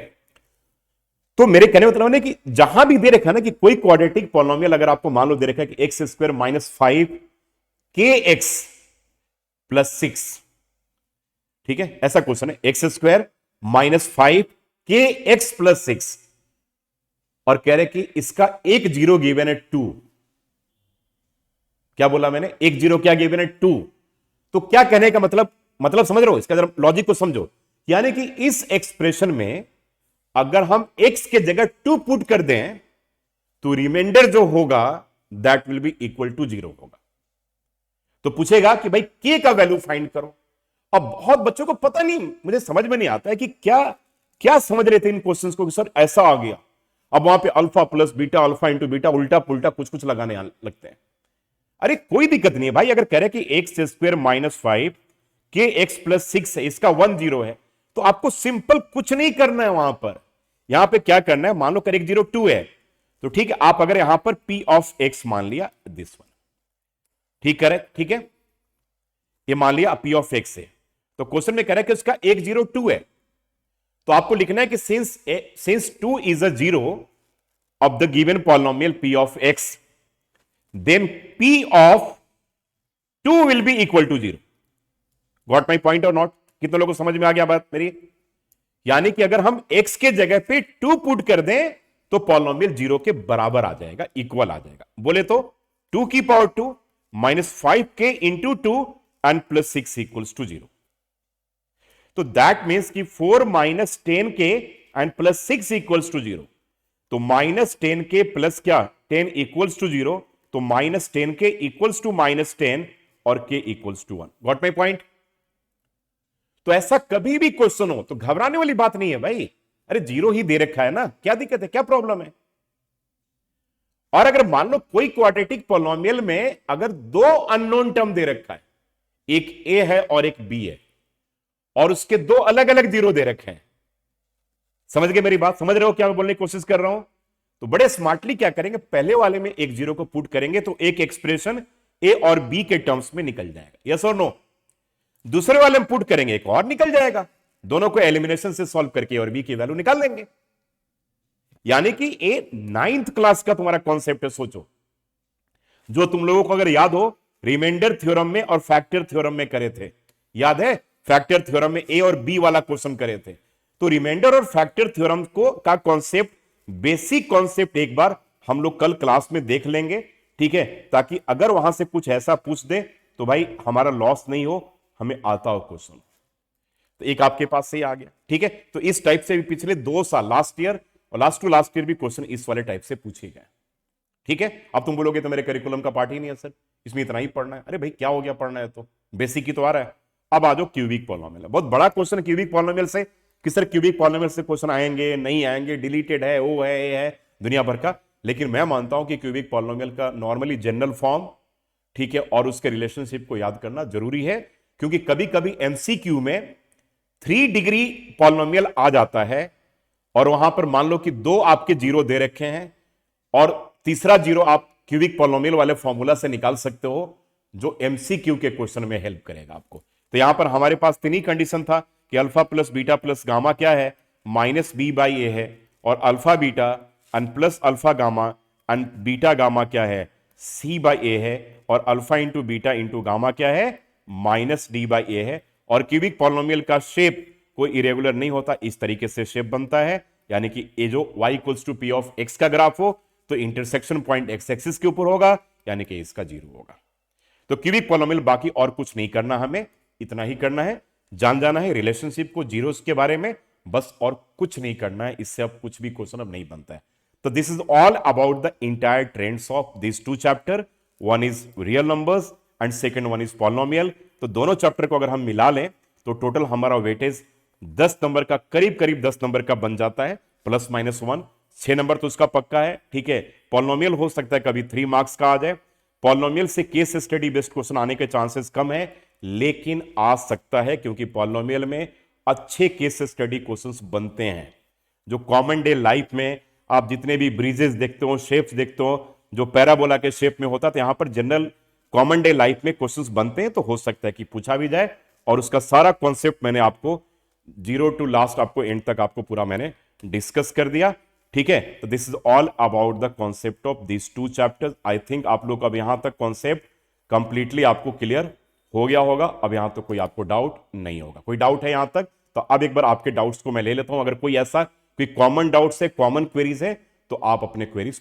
तो मेरे कहने का मतलब है कि जहां भी दे रखा है ना कि कोई क्वाड्रेटिक पॉलिनोमियल अगर आपको मान लो दे रखा है कि एक्स स्क्वायर माइनस 5 के एक्स प्लस 6, ठीक है, ऐसा क्वेश्चन है, एक्स स्क्वायर माइनस 5 के एक्स प्लस 6, और कह रहे कि इसका एक जीरो गिवन है 2। क्या बोला मैंने? एक जीरो क्या गिवन है? 2। तो क्या कहने का मतलब समझ रहे हो? इसका जरा लॉजिक को समझो, यानी कि इस एक्सप्रेशन में अगर हम x के जगह 2 पुट कर दें तो रिमाइंडर जो होगा that will be equal to 0 होगा। तो पूछेगा कि भाई k का वैल्यू फाइंड करो। अब बहुत बच्चों को पता नहीं, मुझे समझ में नहीं आता है कि क्या क्या समझ रहे थे इन क्वेश्चंस को कि सर ऐसा आ गया। अब वहां पे alpha plus beta, alpha into beta, उल्टा पुल्टा कुछ कुछ लगाने लगते हैं। अरे कोई दिक्कत नहीं है भाई, अगर कह रहे कि एक्स स्क्वायर माइनस 5 के एक्स प्लस 6 है, इसका 1 0 है, तो आपको सिंपल कुछ नहीं करना है वहां पर। यहां पे क्या करना है, मान लो करेक्ट 0 2 है, तो ठीक है, आप अगर यहां पर p ऑफ x मान लिया दिस वन, ठीक करेक्ट, ठीक है, ये मान लिया p ऑफ x है, तो क्वेश्चन में कह रहा है कि उसका 1 0 2 है, तो आपको लिखना है कि since 2 is a zero of the given polynomial p of x, then p of 2 will be equal to 0। Got my point और नॉट? कितने लोगों को समझ में आ गया बात मेरी? यानी कि अगर हम x के जगह पे 2 पुट कर दें तो पॉलिनोमियल 0 के बराबर आ जाएगा, इक्वल आ जाएगा। बोले तो 2 की power 2 minus 5k into 2 and plus 6 equals to 0। तो दैट मीन्स कि 4 minus 10k and plus 6 equals to 0। तो माइनस 10k प्लस क्या 10 इक्वल्स टू 0, तो minus 10k equals to minus 10 और k equals to 1। Got my point? तो ऐसा कभी भी क्वेश्चन हो तो घबराने वाली बात नहीं है भाई, अरे 0 ही दे रखा है ना, क्या दिक्कत है, क्या प्रॉब्लम है। और अगर मान लो कोई क्वाड्रेटिक पॉलिनोमियल में अगर 2 अननोन टर्म दे रखा है, एक a है और एक b है, और उसके 2 अलग अलग 0 दे रखे हैं, समझ गए मेरी बात? समझ रहे हो क्या मैं बोलने की कोशिश कर रहा हूं? तो बड़े स्मार्टली क्या करेंगे, पहले वाले में एक 0 को पुट करेंगे तो एक एक्सप्रेशन a और b के टर्म्स में निकल जाएगा, यस और नो। दूसरे वाले में पुट करेंगे एक और निकल जाएगा, दोनों को एलिमिनेशन से सॉल्व करके और बी की वैल्यू निकाल लेंगे। यानी कि ए 9th क्लास का तुम्हारा कॉन्सेप्ट है, सोचो, जो तुम लोगों को अगर याद हो रिमाइंडर थ्योरम में और फैक्टर थ्योरम में करे थे, याद है? फैक्टर थ्योरम में ए और बी वाला क्वेश्चन करे थे, तो रिमाइंडर और फैक्टर थ्योरम को का कॉन्सेप्ट, बेसिक कॉन्सेप्ट एक बार हम लोग कल क्लास में देख लेंगे, ठीक है, ताकि अगर वहां से कुछ ऐसा पूछ दे तो भाई हमारा लॉस नहीं हो, हमें आता हो क्वेश्चन। तो एक आपके पास से ही आ गया, ठीक है। तो इस टाइप से भी पिछले 2 साल, लास्ट ईयर और लास्ट टू लास्ट ईयर भी क्वेश्चन इस वाले टाइप से पूछे गए, ठीक है। अब तुम बोलोगे तो मेरे करिकुलम का पार्ट ही नहीं है सर, इसमें इतना ही पढ़ना है। अरे भाई क्या हो गया, पढ़ना है तो बेसिक ही तो आ रहा है। अब आ जाओ क्यूबिक पॉलिनोमियल, बहुत बड़ा क्वेश्चन क्यूबिक पॉलिनोमियल से कि सर क्यूबिक पॉलिनोमियल से क्वेश्चन आएंगे नहीं आएंगे, डिलीटेड है, वो है, ये है, दुनिया भर का। लेकिन मैं मानता हूं कि क्यूबिक पॉलिनोमियल का नॉर्मली जनरल फॉर्म, ठीक है, और उसके रिलेशनशिप को याद करना जरूरी है, क्योंकि कभी कभी एमसीक्यू में 3 डिग्री पॉलिनोमियल आ जाता है और वहां पर मान लो कि 2 आपके 0 दे रखे हैं और तीसरा 0 आप क्यूबिक पॉलिनोमियल वाले फॉर्मूला से निकाल सकते हो, जो एमसीक्यू के क्वेश्चन में हेल्प करेगा आपको। तो यहां पर हमारे पास 3 ही कंडीशन था कि alpha plus beta plus gamma क्या है, माइनस बी बाई ए है, और alpha beta and plus alpha gamma and beta gamma क्या है, सी बाई ए है, और alpha into beta into gamma क्या है, माइनस डी बाई ए है। और क्यूबिक पॉलिनोमियल का शेप कोई इरेगुलर नहीं होता, इस तरीके से शेप बनता है, यानी कि ये जो y equals to p of x का ग्राफ हो तो इंटरसेक्शन पॉइंट x एक्सिस के ऊपर होगा, यानी कि इसका 0 होगा। तो क्यूबिक पॉलिनोमियल, बाकी और कुछ नहीं करना, हमें इतना ही करना है, जान जाना है रिलेशनशिप को, जीरोस के बारे में, बस और कुछ नहीं करना है। इससे अब कुछ भी क्वेश्चन अब नहीं बनता है। तो this is all about the entire trends of this 2 chapter, one is real numbers and second one is polynomial. तो दोनों चैप्टर को अगर हम मिला लें तो टोटल हमारा वेटेज 10 नंबर का, करीब करीब 10 नंबर का बन जाता है, प्लस माइनस 1, 6 नंबर तो उसका पक्का है, ठीक है। पॉलिनोमियल हो सकता है कभी 3 मार्क्स का आ जाए, पॉलिनोमियल से केस स्टडी बेस्ड क्वेश्चन आने के चांसेस कम है, लेकिन आ सकता है, क्योंकि पॉलिनोमियल में अच्छे केस स्टडी क्वेश्चंस बनते हैं। जो कॉमन डे लाइफ में आप जितने भी ब्रीजेस देखते हो, शेप्स देखते हो, जो पैराबोला के शेप में होता है, तो यहां पर जनरल कॉमन डे लाइफ में क्वेश्चंस बनते हैं, तो हो सकता है कि पूछा भी जाए। और उसका सारा कॉन्सेप्ट मैंने आपको जीरो टू लास्ट, आपको एंड तक आपको पूरा मैंने डिस्कस कर दिया। ठीक है, तो this is all about the concept of this two chapters. I think आप लोग अब यहां तक कॉन्सेप्ट कंप्लीटली आपको क्लियर हो गया होगा। अब यहां तक कोई आपको डाउट नहीं होगा। कोई डाउट है यहां तक? तो अब एक बार आपके डाउट्स को मैं ले लेता हूं। अगर कोई ऐसा कोई कॉमन डाउट्स है, कॉमन क्वेरीज है, तो आप अपने क्वेरीज